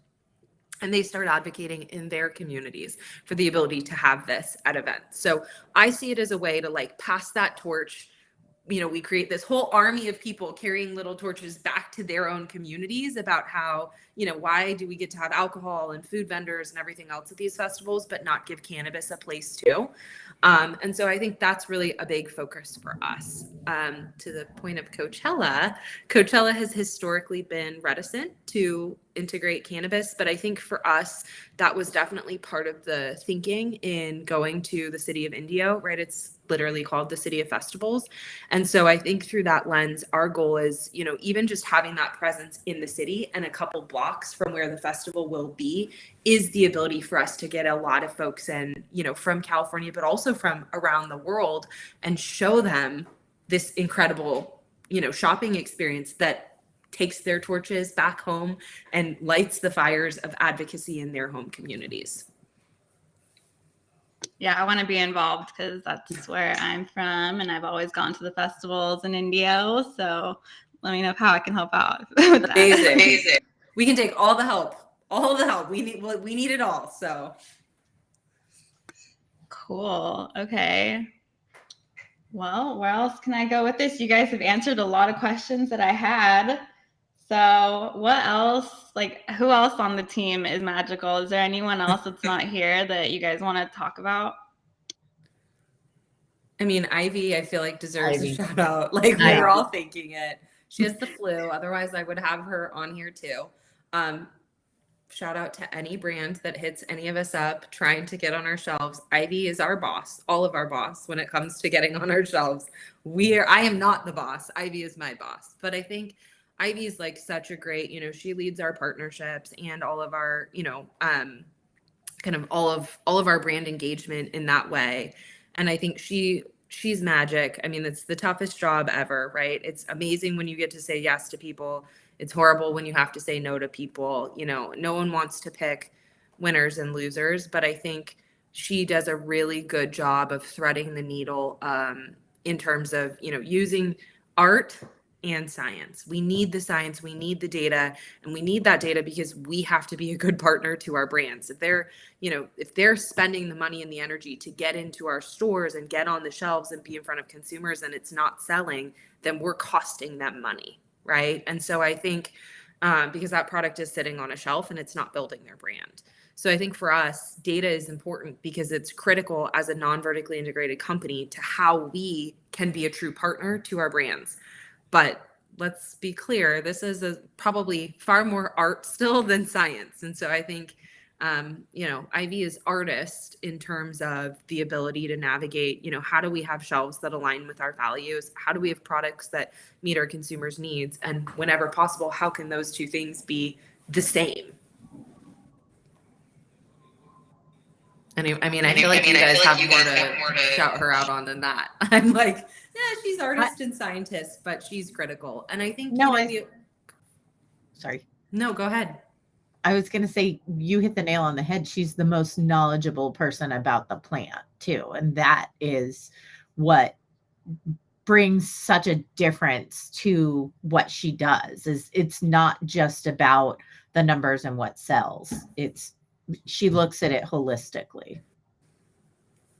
And they start advocating in their communities for the ability to have this at events. So I see it as a way to like pass that torch. You know, we create this whole army of people carrying little torches back to their own communities about how, you know, why do we get to have alcohol and food vendors and everything else at these festivals, but not give cannabis a place too? And so I think that's really a big focus for us. To the point of Coachella has historically been reticent to integrate cannabis, but I think for us, that was definitely part of the thinking in going to the city of Indio, right? It's literally called the City of Festivals. And so I think through that lens, our goal is, you know, even just having that presence in the city and a couple blocks from where the festival will be is the ability for us to get a lot of folks in, you know, from California, but also from around the world, and show them this incredible, you know, shopping experience that takes their torches back home and lights the fires of advocacy in their home communities. Yeah, I want to be involved because that's where I'm from, and I've always gone to the festivals in Indio. So let me know how I can help out with that. Amazing. We can take all the help. We need it all. So cool. Okay. Well, where else can I go with this? You guys have answered a lot of questions that I had. So what else, like who else on the team is magical? Is there anyone else that's not here that you guys want to talk about? I mean, Ivy, I feel like deserves a shout out. Like we were all thinking it. She has the flu. Otherwise I would have her on here too. Shout out to any brand that hits any of us up trying to get on our shelves. Ivy is our boss, all of our boss when it comes to getting on our shelves. I am not the boss. Ivy is my boss. But I think Ivy is like such a great, you know, she leads our partnerships and all of our, you know, kind of all of our brand engagement in that way. And I think she's magic. I mean, it's the toughest job ever, right? It's amazing when you get to say yes to people. It's horrible when you have to say no to people. You know, no one wants to pick winners and losers, but I think she does a really good job of threading the needle in terms of, you know, using art and science. We need the science, we need the data, and we need that data because we have to be a good partner to our brands. If they're, you know, if they're spending the money and the energy to get into our stores and get on the shelves and be in front of consumers and it's not selling, then we're costing them money, right? And so I think because that product is sitting on a shelf and it's not building their brand. So I think for us, data is important because it's critical as a non-vertically integrated company to how we can be a true partner to our brands. But let's be clear, this is probably far more art still than science. And so I think, you know, Ivy is artist in terms of the ability to navigate, you know, how do we have shelves that align with our values? How do we have products that meet our consumers' needs? And whenever possible, how can those two things be the same? I mean, I feel like you guys have more to shout her out on than that. I'm like, yeah, she's artist and scientist, but she's critical. And I think, sorry. No, go ahead. I was going to say, you hit the nail on the head. She's the most knowledgeable person about the plant too. And that is what brings such a difference to what she does. It's not just about the numbers and what sells. She looks at it holistically.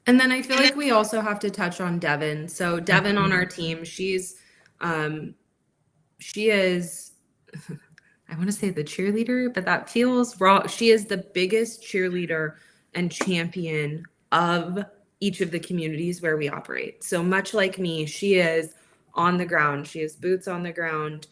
And then I feel like we also have to touch on Devin. So Devin on our team, she is I want to say the cheerleader, but that feels wrong. She is the biggest cheerleader and champion of each of the communities where we operate. So much like me, she is on the ground. She has boots on the ground.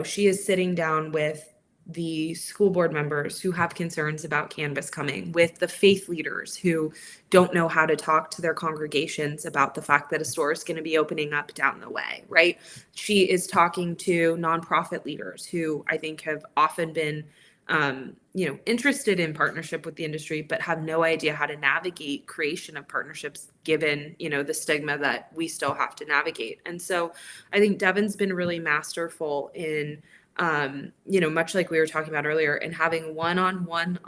She is sitting down with the school board members who have concerns about cannabis coming, with the faith leaders who don't know how to talk to their congregations about the fact that a store is going to be opening up down the way, right? She is talking to nonprofit leaders who I think have often been interested in partnership with the industry, but have no idea how to navigate creation of partnerships given, the stigma that we still have to navigate. And so I think Devin's been really masterful in much like we were talking about earlier, and having one-on-one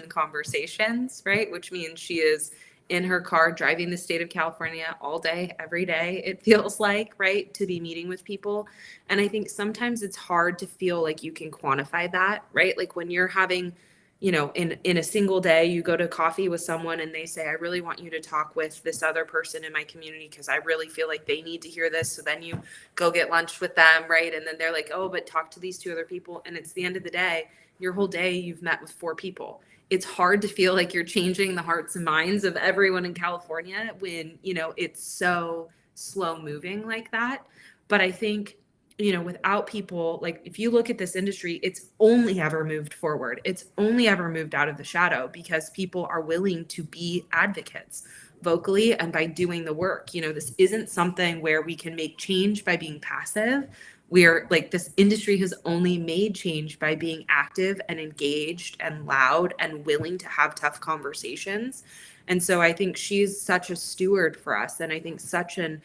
conversations, right? Which means she is in her car driving the state of California all day, every day, it feels like, right? To be meeting with people. And I think sometimes it's hard to feel like you can quantify that, right? Like when you're having, in a single day, you go to coffee with someone and they say, I really want you to talk with this other person in my community because I really feel like they need to hear this. So then you go get lunch with them, right? And then they're like, oh, but talk to these two other people. And it's the end of the day, your whole day, you've met with 4 people. It's hard to feel like you're changing the hearts and minds of everyone in California when, it's so slow moving like that. But I think, without people, like if you look at this industry, it's only ever moved forward. It's only ever moved out of the shadow because people are willing to be advocates vocally and by doing the work. This isn't something where we can make change by being passive. We're like, this industry has only made change by being active and engaged and loud and willing to have tough conversations. And so I think she's such a steward for us. And I think such an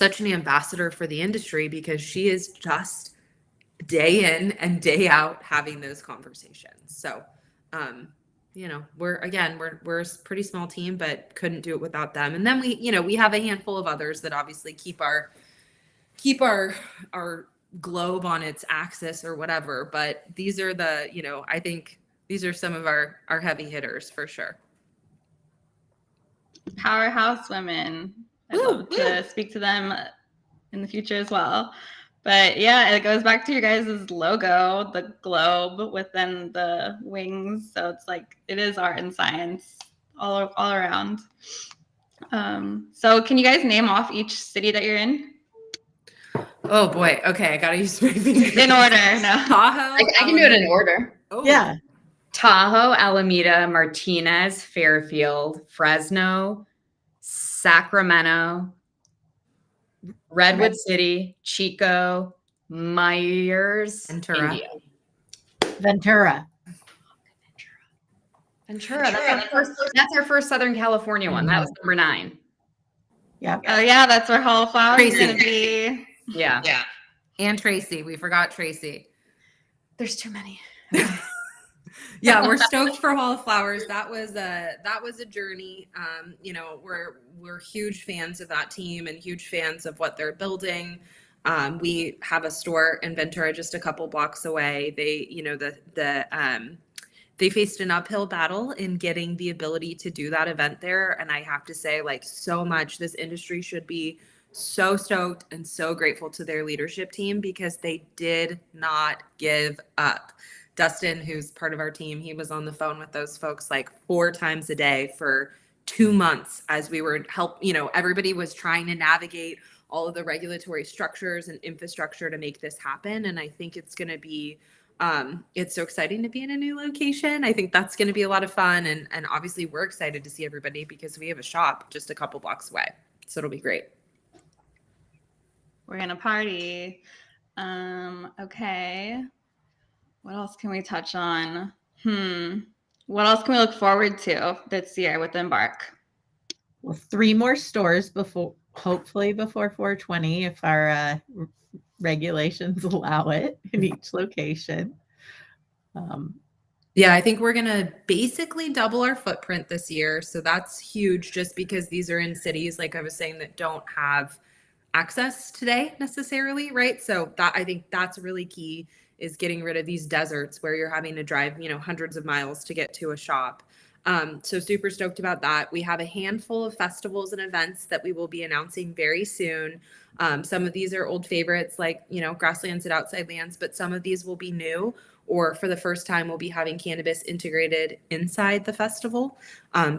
ambassador for the industry because she is just day in and day out having those conversations. So, we're a pretty small team, but couldn't do it without them. And then we have a handful of others that obviously keep our globe on its axis or whatever. But these are I think these are some of our heavy hitters for sure. Powerhouse women. I'd love to speak to them in the future as well. But yeah, it goes back to your guys' logo, the globe within the wings. So it's like, it is art and science all around. So can you guys name off each city that you're in? Oh boy. Okay. I got to use my fingers. In order. No. I Tahoe. can do it in order. Oh. Yeah. Tahoe, Alameda, Martinez, Fairfield, Fresno, Sacramento, Redwood City, Chico, Myers, Ventura. India. Ventura. That's our first Southern California one. That was number 9. Yeah. Oh yeah, that's where Hall of Flowers is Tracy. going to be. Yeah. And Tracy. We forgot Tracy. There's too many. Yeah, we're stoked for Hall of Flowers. That was a journey. We're huge fans of that team and huge fans of what they're building. We have a store in Ventura just a couple blocks away. They faced an uphill battle in getting the ability to do that event there. And I have to say, like, so much, this industry should be so stoked and so grateful to their leadership team because they did not give up. Dustin, who's part of our team, he was on the phone with those folks like 4 times a day for 2 months as we were everybody was trying to navigate all of the regulatory structures and infrastructure to make this happen. And I think it's going to be, it's so exciting to be in a new location. I think that's going to be a lot of fun. And obviously we're excited to see everybody because we have a shop just a couple blocks away. So it'll be great. We're going to party. Okay. What else can we touch on? What else can we look forward to this year with Embark? Well, 3 more stores hopefully before 420, if our regulations allow it in each location. Yeah, I think we're going to basically double our footprint this year. So that's huge just because these are in cities, like I was saying, that don't have access today necessarily, right? So that I think that's really key, is getting rid of these deserts where you're having to drive, hundreds of miles to get to a shop. So super stoked about that. We have a handful of festivals and events that we will be announcing very soon. Some of these are old favorites like, Grasslands at Outside Lands, but some of these will be new, or for the first time, we'll be having cannabis integrated inside the festival.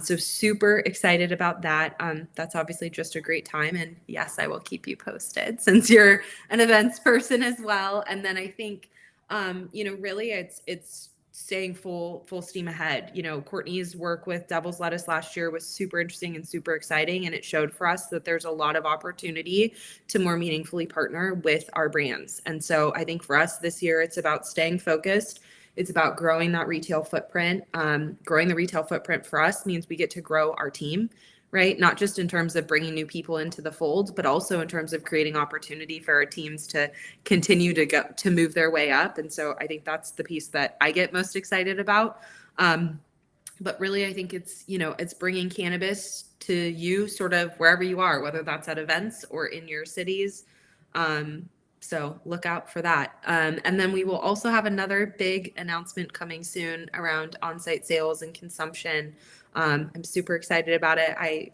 So super excited about that. That's obviously just a great time. And yes, I will keep you posted since you're an events person as well. And then I think, really it's staying full steam ahead. Courtney's work with Devil's Lettuce last year was super interesting and super exciting. And it showed for us that there's a lot of opportunity to more meaningfully partner with our brands. And so I think for us this year, it's about staying focused. It's about growing that retail footprint. Growing the retail footprint for us means we get to grow our team, right? Not just in terms of bringing new people into the fold, but also in terms of creating opportunity for our teams to continue to move their way up. And so I think that's the piece that I get most excited about. But really, I think it's bringing cannabis to you sort of wherever you are, whether that's at events or in your cities. So look out for that. And then we will also have another big announcement coming soon around on-site sales and consumption. I'm super excited about it.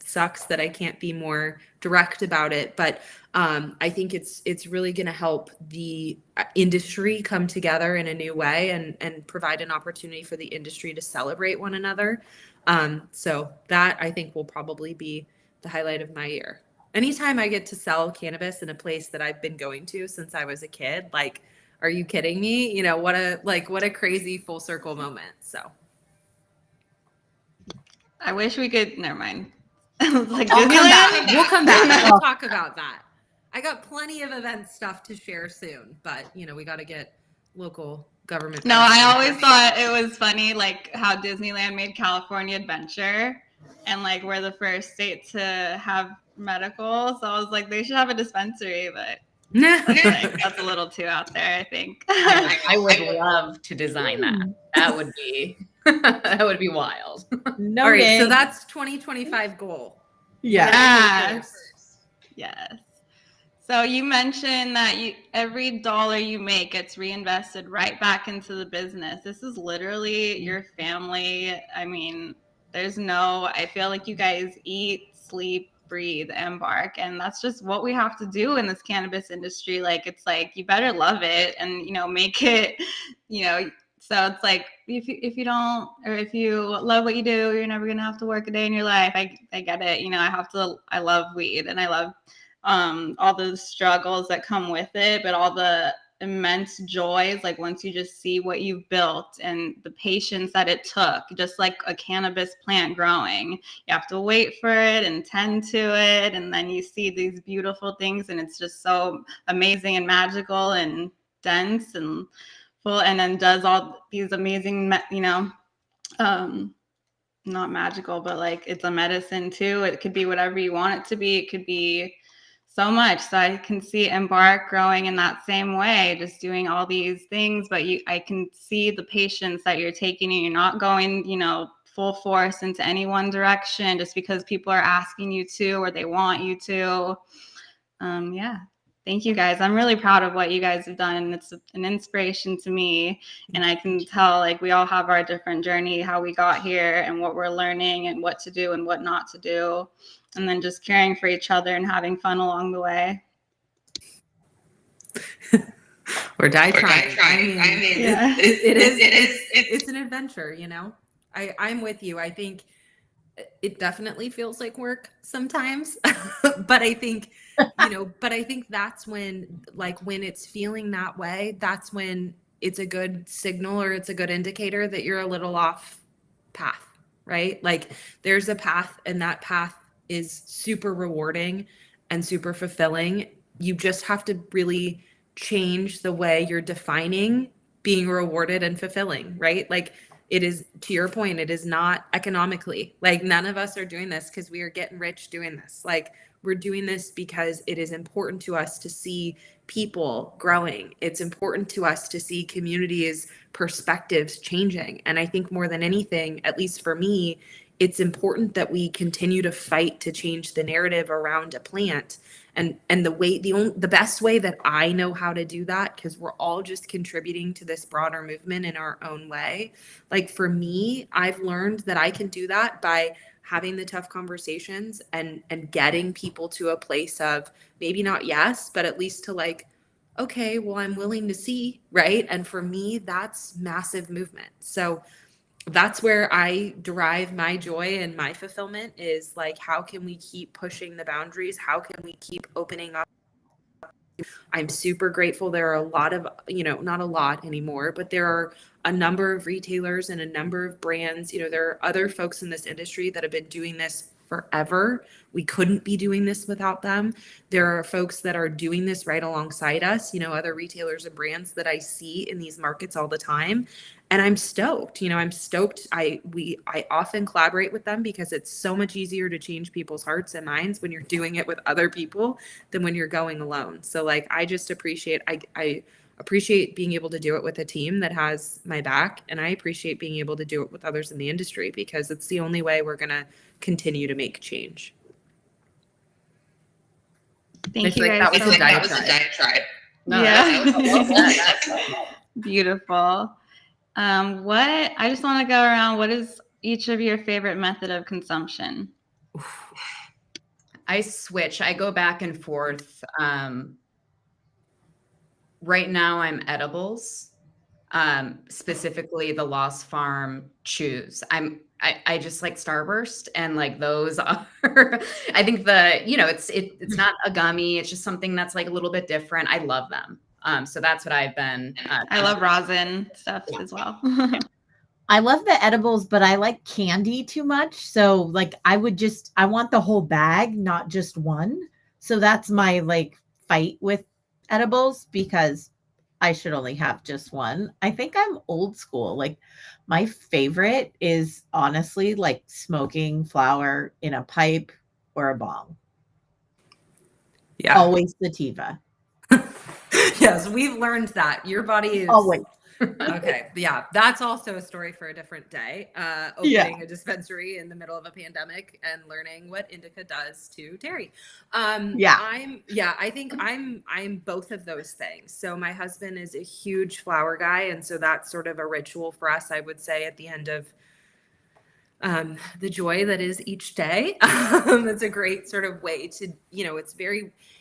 Sucks that I can't be more direct about it, but I think it's really going to help the industry come together in a new way and provide an opportunity for the industry to celebrate one another. So that I think will probably be the highlight of my year. Anytime I get to sell cannabis in a place that I've been going to since I was a kid, like, are you kidding me? What a crazy full circle moment. So I wish we could. Never mind. Like I'll come back. Disneyland? We'll come back. We'll talk about that. I got plenty of event stuff to share soon, but we got to get local government. No, I always thought it was funny, like how Disneyland made California Adventure, and like we're the first state to have medical. So I was like, they should have a dispensary, but that's a little too out there, I think. I would love to design that. That would be wild. No, all right, so that's 2025 goal. Yes. So you mentioned that every dollar you make gets reinvested right back into the business. This is literally your family. I mean, I feel like you guys eat, sleep, breathe Embark, and that's just what we have to do in this cannabis industry. Like, it's like, you better love it and, make it, so it's like, if you don't, or if you love what you do, you're never going to have to work a day in your life. I get it. I love weed, and I love all the struggles that come with it, but all the immense joys, like once you just see what you've built and the patience that it took, just like a cannabis plant growing, you have to wait for it and tend to it, and then you see these beautiful things, and it's just so amazing and magical and dense and full, and then does all these amazing not magical, but like it's a medicine too. It could be whatever you want it to be. It could be so much. So I can see Embark growing in that same way, just doing all these things, but I can see the patience that you're taking, and you're not going, full force into any one direction just because people are asking you to, or they want you to. Thank you guys. I'm really proud of what you guys have done. It's an inspiration to me, and I can tell, like, we all have our different journey, how we got here and what we're learning and what to do and what not to do. And then just caring for each other and having fun along the way. Or die trying. I mean, yeah. It's an adventure, I'm with you. I think it definitely feels like work sometimes, but I think, that's when it's feeling that way, that's when it's a good signal, or it's a good indicator that you're a little off path, right? Like, there's a path, and that path is super rewarding and super fulfilling. You just have to really change the way you're defining being rewarded and fulfilling, right? Like, it is, to your point, it is not economically, like, none of us are doing this because we are getting rich doing this. Like, We're doing this because it is important to us to see people growing. It's important to us to see communities' perspectives changing. And I think more than anything, at least for me, it's important that we continue to fight to change the narrative around a plant. And the best way that I know how to do that, because we're all just contributing to this broader movement in our own way. Like for me, I've learned that I can do that by having the tough conversations and getting people to a place of maybe not yes, but at least to like, okay, well, I'm willing to see, right? And for me, that's massive movement. So that's where I derive my joy and my fulfillment, is like, how can we keep pushing the boundaries? How can we keep opening up? I'm super grateful. There are a lot of, not a lot anymore, but there are a number of retailers and a number of brands. There are other folks in this industry that have been doing this forever. We couldn't be doing this without them. There are folks that are doing this right alongside us, other retailers and brands that I see in these markets all the time. And I'm stoked. I'm stoked. I often collaborate with them because it's so much easier to change people's hearts and minds when you're doing it with other people than when you're going alone. So like, I just appreciate, I appreciate being able to do it with a team that has my back. And I appreciate being able to do it with others in the industry, because it's the only way we're going to continue to make change. Thank you guys. That was a diatribe. No, Yeah. Beautiful. I just want to go around. What is each of your favorite method of consumption? I switch. I go back and forth. Right now I'm edibles, specifically the Lost Farm chews. I just like Starburst, and like those are, I think it's not a gummy. It's just something that's like a little bit different. I love them. So that's what I've been. I love rosin stuff as well. I love the edibles, but I like candy too much. So like I want the whole bag, not just one. So that's my like fight with edibles, because I should only have just one. I think I'm old school. Like my favorite is honestly like smoking flower in a pipe or a bong. Yeah. Always sativa. Yes, we've learned that your body is Always. Okay. Yeah. That's also a story for a different day. Opening a dispensary in the middle of a pandemic and learning what indica does to Terri. I think I'm both of those things. So my husband is a huge flower guy. And so that's sort of a ritual for us, I would say, at the end of the joy that is each day. It's a great sort of way to,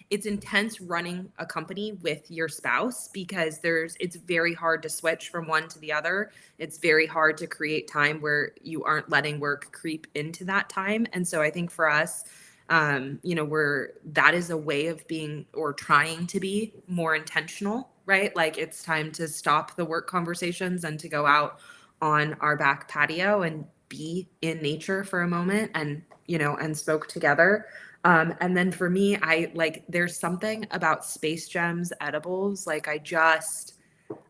it's intense running a company with your spouse, because it's very hard to switch from one to the other. It's very hard to create time where you aren't letting work creep into that time. And so I think for us, that is a way of being, or trying to be more intentional, right? Like it's time to stop the work conversations and to go out on our back patio and be in nature for a moment and smoke together. And then for me, there's something about Space Gems edibles. Like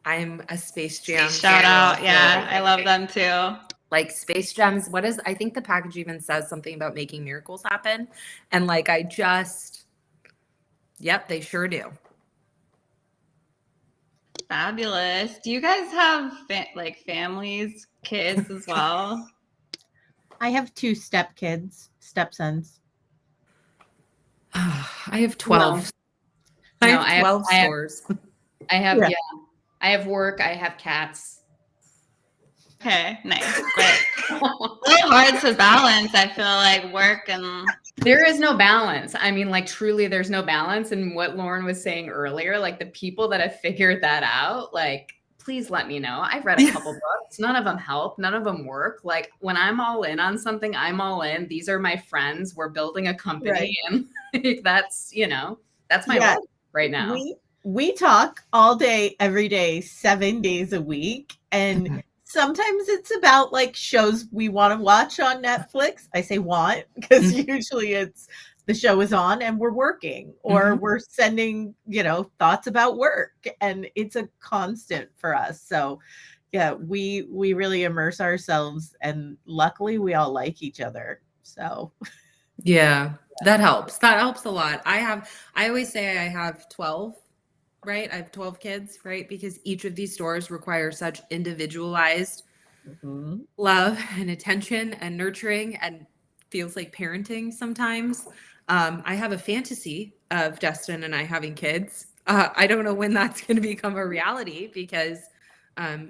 I'm a Space Jam. Shout out. Yeah. I love them too. Like Space Gems. I think the package even says something about making miracles happen. And like, yep, they sure do. Fabulous. Do you guys have families, kids as well? I have 2 stepsons. I have 12. I have 12 stores. I have work. I have cats. Okay, nice. But it's hard to balance. I feel like work and there is no balance. I mean, like truly, there's no balance. And what Lauren was saying earlier, like the people that have figured that out, like, please let me know. I've read a couple books. None of them help. None of them work. Like when I'm all in on something, I'm all in. These are my friends. We're building a company, right. And that's my life right now. We talk all day, every day, 7 days a week. And sometimes it's about like shows we want to watch on Netflix. I say want because usually it's the show is on and we're working, or we're sending, thoughts about work, and it's a constant for us. So yeah, we really immerse ourselves, and luckily we all like each other. So yeah. That helps. That helps a lot. I always say I have 12, right? I have 12 kids, right? Because each of these stores require such individualized love and attention and nurturing and feels like parenting sometimes. I have a fantasy of Justin and I having kids. I don't know when that's going to become a reality because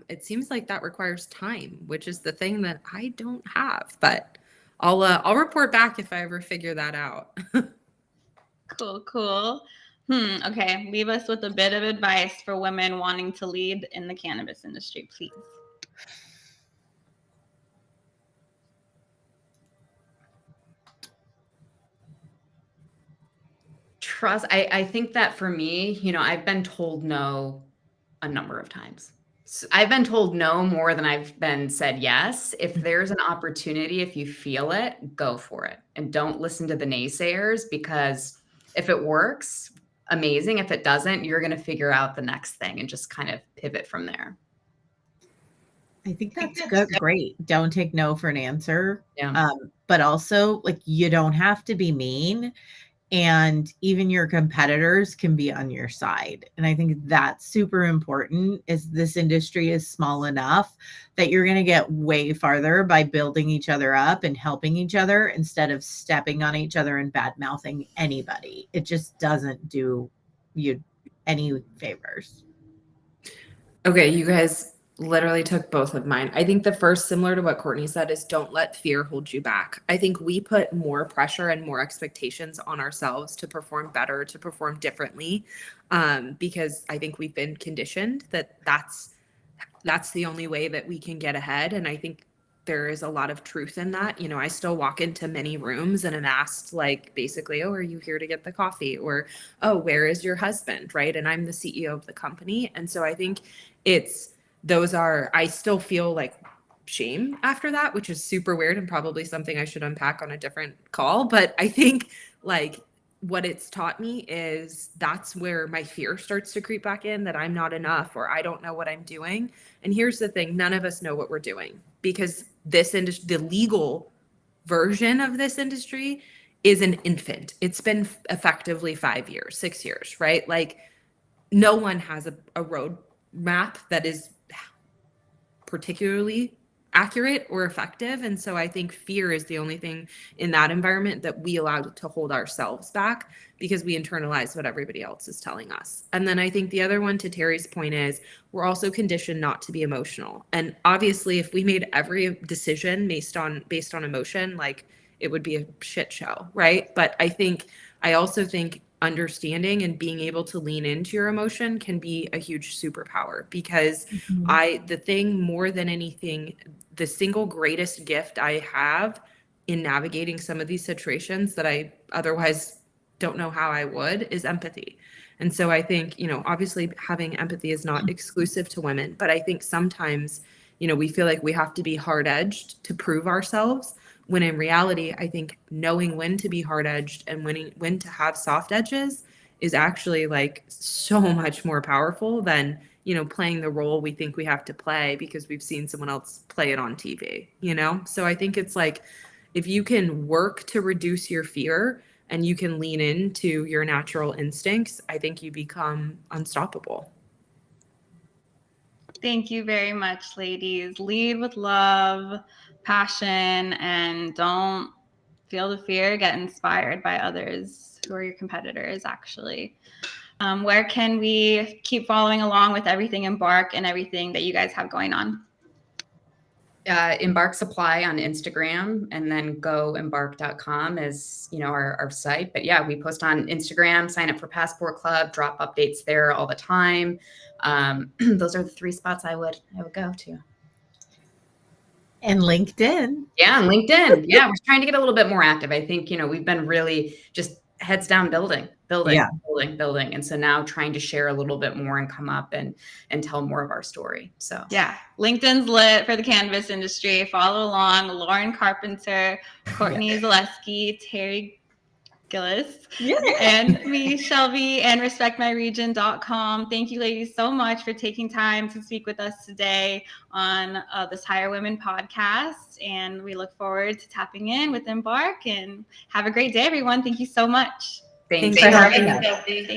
it seems like that requires time, which is the thing that I don't have. But I'll report back if I ever figure that out. Cool. Okay. Leave us with a bit of advice for women wanting to lead in the cannabis industry, please. Trust. I think that for me, you know, I've been told no a number of times. So I've been told no more than I've been said yes. If there's an opportunity, if you feel it, go for it. And don't listen to the naysayers, because if it works, amazing. If it doesn't, you're going to figure out the next thing and just kind of pivot from there. I think that's good. Great. Don't take no for an answer. Yeah. But also, like, you don't have to be mean, and even your competitors can be on your side. And I think that's super important, is this industry is small enough that you're going to get way farther by building each other up and helping each other instead of stepping on each other and bad mouthing anybody. It just doesn't do you any favors. Okay, you guys literally took both of mine. I think the first, similar to what Courtney said, is don't let fear hold you back. I think we put more pressure and more expectations on ourselves to perform better, to perform differently, because I think we've been conditioned that that's the only way that we can get ahead. And I think there is a lot of truth in that. You know, I still walk into many rooms and am asked, like, basically, oh, are you here to get the coffee? Or, oh, where is your husband? Right. And I'm the CEO of the company. And so I think I still feel like shame after that, which is super weird and probably something I should unpack on a different call. But I think, like, what it's taught me is that's where my fear starts to creep back in, that I'm not enough or I don't know what I'm doing. And here's the thing, none of us know what we're doing, because this industry, the legal version of this industry, is an infant. It's been effectively 5 years, 6 years, right? Like, no one has a road map that is particularly accurate or effective. And so I think fear is the only thing in that environment that we allow to hold ourselves back, because we internalize what everybody else is telling us. And then I think the other one, to Terry's point, is we're also conditioned not to be emotional. And obviously, if we made every decision based on emotion, like, it would be a shit show, right? But I also think understanding and being able to lean into your emotion can be a huge superpower, because the thing more than anything, the single greatest gift I have in navigating some of these situations that I otherwise don't know how I would, is empathy. And so I think, you know, obviously having empathy is not exclusive to women, but I think sometimes, you know, we feel like we have to be hard-edged to prove ourselves, when in reality, I think knowing when to be hard-edged and when to have soft edges is actually, like, so much more powerful than, you know, playing the role we think we have to play because we've seen someone else play it on TV, you know? So I think it's like, if you can work to reduce your fear and you can lean into your natural instincts, I think you become unstoppable. Thank you very much, ladies. Lead with love, passion, and don't feel the fear. Get inspired by others who are your competitors, actually. Where can we keep following along with everything Embark and everything that you guys have going on? Embarc Supply on Instagram, and then goembarc.com is, you know, our site. But yeah, we post on Instagram, sign up for Passport Club, drop updates there all the time. Those are the 3 spots I would go to. And LinkedIn. Yeah, and LinkedIn. Yeah, we're trying to get a little bit more active. I think, you know, we've been really just heads down building. And so now trying to share a little bit more and come up and tell more of our story. So yeah, LinkedIn's lit for the cannabis industry. Follow along. Lauren Carpenter, Courtney Zalewski, Terri Gilles, and me, Shelbie, and respectmyregion.com. Thank you, ladies, so much for taking time to speak with us today on this Hire Women podcast. And we look forward to tapping in with Embark. And have a great day, everyone. Thank you so much. Thanks for having us. us. Thank you.